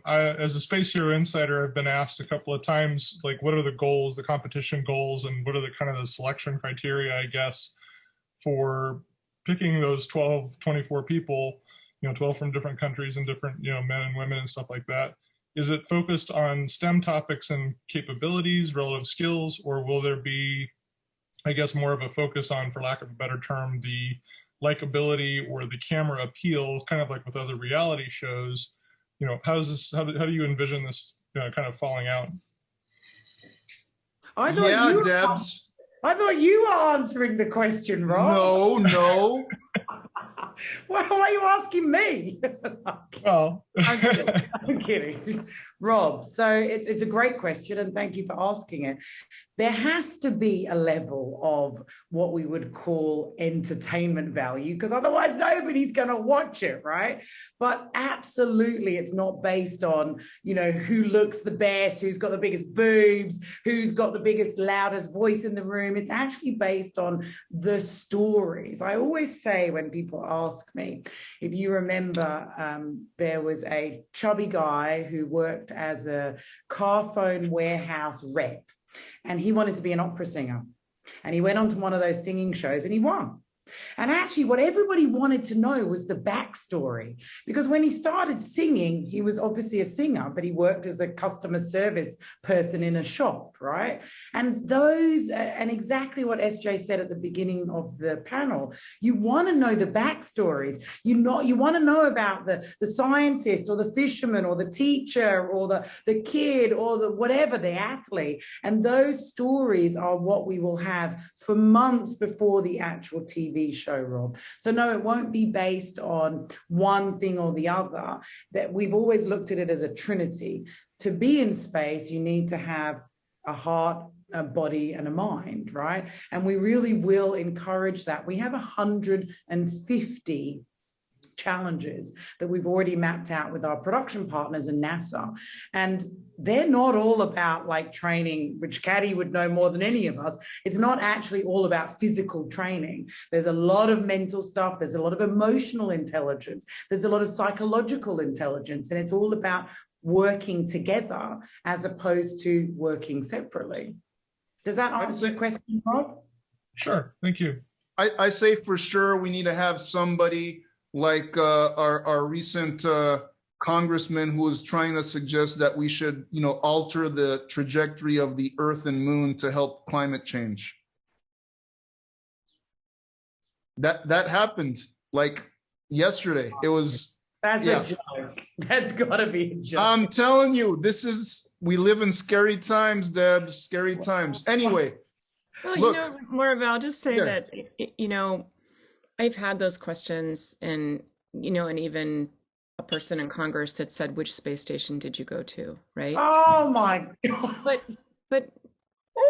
as a Space Hero insider, I've been asked a couple of times, like, what are the goals, the competition goals, and what are the kind of the selection criteria, I guess, for picking those 24 people, 12 from different countries and different, men and women and stuff like that. Is it focused on STEM topics and capabilities, relative skills, or will there be, I guess, more of a focus on, for lack of a better term, the likability or the camera appeal, kind of like with other reality shows? How do you envision this kind of falling out? I thought you were answering the question, Rob. No. Why are you asking me? Well, I'm kidding. Rob, so it's a great question, and thank you for asking it. There has to be a level of what we would call entertainment value, because otherwise nobody's going to watch it, right? But absolutely, it's not based on, who looks the best, who's got the biggest boobs, who's got the biggest, loudest voice in the room. It's actually based on the stories. I always say when people ask me, if you remember, there was a chubby guy who worked as a car phone warehouse rep, and he wanted to be an opera singer, and he went on to one of those singing shows and he won. And actually what everybody wanted to know was the backstory, because when he started singing, he was obviously a singer, but he worked as a customer service person in a shop, right? And exactly what SJ said at the beginning of the panel, you want to know the backstories. You want to know about the scientist or the fisherman or the teacher or the kid or the whatever, the athlete. And those stories are what we will have for months before the actual TV show, Rob. So no, it won't be based on one thing or the other. That we've always looked at it as a trinity. To be in space, you need to have a heart, a body, and a mind, right? And we really will encourage that. We have 150 challenges that we've already mapped out with our production partners and NASA. And they're not all about like training, which Cady would know more than any of us. It's not actually all about physical training. There's a lot of mental stuff. There's a lot of emotional intelligence. There's a lot of psychological intelligence. And it's all about working together as opposed to working separately. Does that answer your question, Rob? Sure. Thank you. I say for sure we need to have somebody like our recent congressman who was trying to suggest that we should, alter the trajectory of the Earth and Moon to help climate change. That happened like yesterday. It was That's a joke. That's got to be a joke. I'm telling you, we live in scary times, Deb, scary times. Anyway. Well, look, Moriba, I'll just say that, I've had those questions and even a person in Congress that said, which space station did you go to, right? Oh my God. But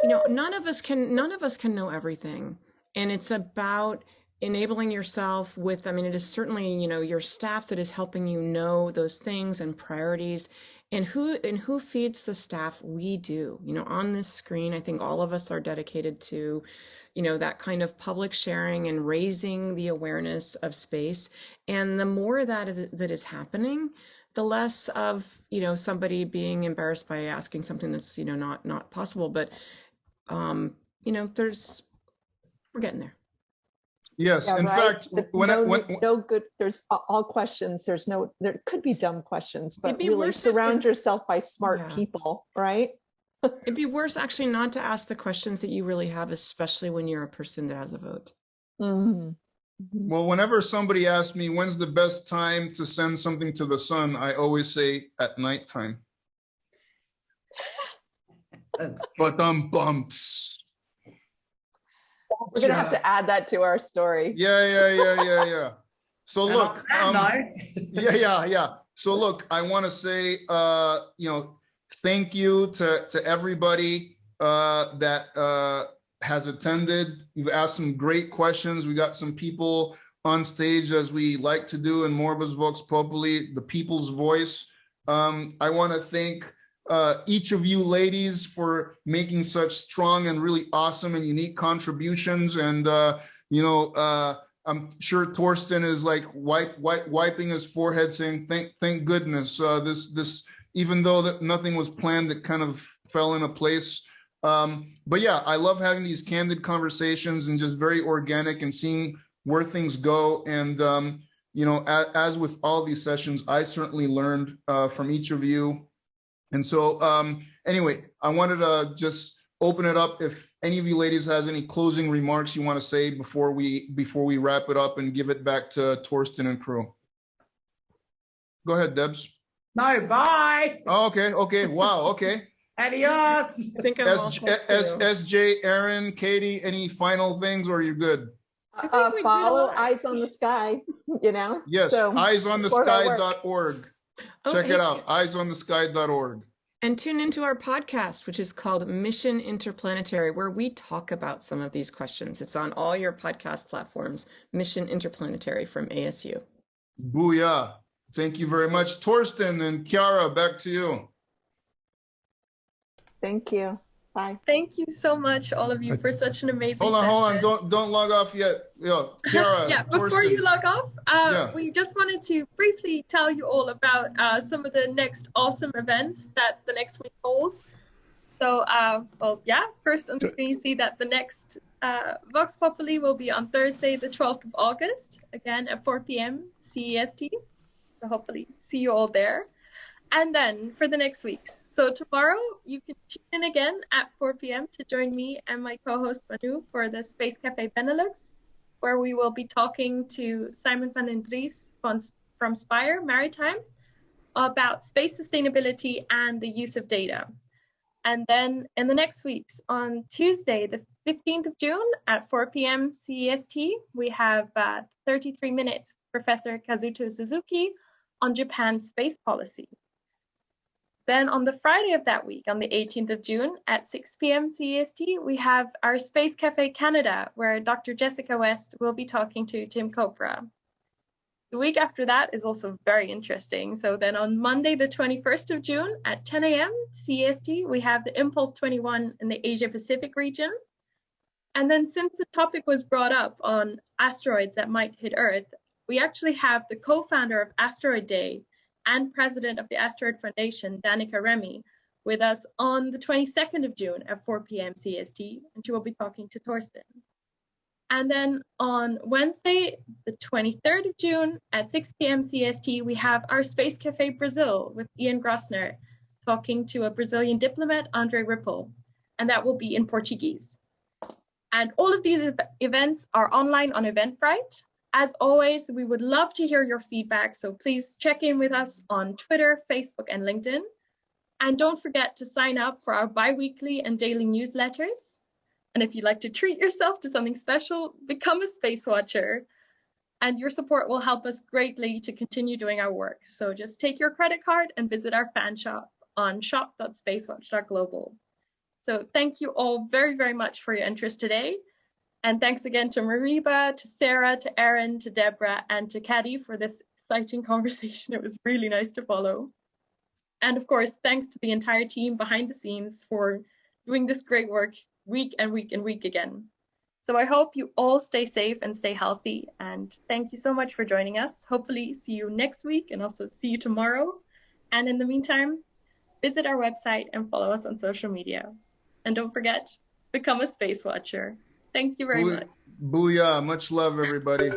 none of us can know everything. And it's about enabling yourself with, it is certainly, your staff that is helping you know those things and priorities. And who feeds the staff? We do. On this screen, I think all of us are dedicated to, that kind of public sharing and raising the awareness of space. And the more that is happening, the less of, somebody being embarrassed by asking something that's, not possible. But, we're getting there. Yes, yeah, in right? fact, no good. There's there could be dumb questions, but really surround yourself by smart people, right? It'd be worse actually not to ask the questions that you really have, especially when you're a person that has a vote. Mm-hmm. Well, whenever somebody asks me when's the best time to send something to the sun, I always say at nighttime. But I'm bumped. We're gonna have to add that to our story. Yeah. So look, So look, I want to say, thank you to everybody that has attended. You've asked some great questions. We got some people on stage, as we like to do in Moriba's VOX Populi, the people's voice. I want to thank each of you ladies for making such strong and really awesome and unique contributions. And, I'm sure Torsten is like wiping his forehead saying, thank goodness, this, even though that nothing was planned, it kind of fell into place. But yeah, I love having these candid conversations and just very organic and seeing where things go. And, as with all these sessions, I certainly learned from each of you. And so anyway, I wanted to just open it up. If any of you ladies has any closing remarks you want to say before we wrap it up and give it back to Torsten and crew. Go ahead, Debs. No, bye. Oh, okay. Wow, okay. Adios. I think I'm all set too. SJ, Erin, Cady, any final things, or are you good? Follow Eyes on the Sky, Yes, so eyesonthesky.org. Check it out, eyesonthesky.org. And tune into our podcast, which is called Mission Interplanetary, where we talk about some of these questions. It's on all your podcast platforms, Mission Interplanetary from ASU. Booyah. Thank you very much. Torsten and Chiara, back to you. Thank you. Bye. Thank you so much, all of you, for such an amazing Hold on. Don't log off yet. Chiara, yeah, before Torsten. you log off, we just wanted to briefly tell you all about some of the next awesome events that the next week holds. So, first on the screen you see that the next VOX Populi will be on Thursday, the 12th of August, again at 4 p.m. CEST. So hopefully see you all there. And then for the next weeks. So tomorrow you can tune in again at 4 p.m. to join me and my co-host Manu for the Space Café Benelux, where we will be talking to Simon van den Dries from Spire Maritime about space sustainability and the use of data. And then in the next weeks, on Tuesday, the 15th of June at 4 p.m. CEST, we have 33 minutes Professor Kazuto Suzuki on Japan's space policy. Then on the Friday of that week, on the 18th of June at 6 p.m. CEST, we have our Space Café Canada, where Dr. Jessica West will be talking to Tim Copra. The week after that is also very interesting. So then on Monday, the 21st of June at 10 a.m. CEST, we have the Impulse 21 in the Asia Pacific region. And then since the topic was brought up on asteroids that might hit Earth, we actually have the co-founder of Asteroid Day and president of the Asteroid Foundation, Danica Remy, with us on the 22nd of June at 4 p.m. CST, and she will be talking to Torsten. And then on Wednesday, the 23rd of June at 6 p.m. CST, we have our Space Café Brazil with Ian Grossner talking to a Brazilian diplomat, Andre Ripple, and that will be in Portuguese. And all of these events are online on Eventbrite, As always, we would love to hear your feedback, so please check in with us on Twitter, Facebook, and LinkedIn. And don't forget to sign up for our bi-weekly and daily newsletters. And if you'd like to treat yourself to something special, become a Space Watcher. And your support will help us greatly to continue doing our work. So just take your credit card and visit our fan shop on shop.spacewatch.global. So thank you all very, very much for your interest today. And thanks again to Moriba, to Sarah, to Erin, to Deborah, and to Cady for this exciting conversation. It was really nice to follow. And of course, thanks to the entire team behind the scenes for doing this great work week and week and week again. So I hope you all stay safe and stay healthy. And thank you so much for joining us. Hopefully see you next week and also see you tomorrow. And in the meantime, visit our website and follow us on social media. And don't forget, become a Space Watcher. Thank you very much. Booyah. Much love, everybody.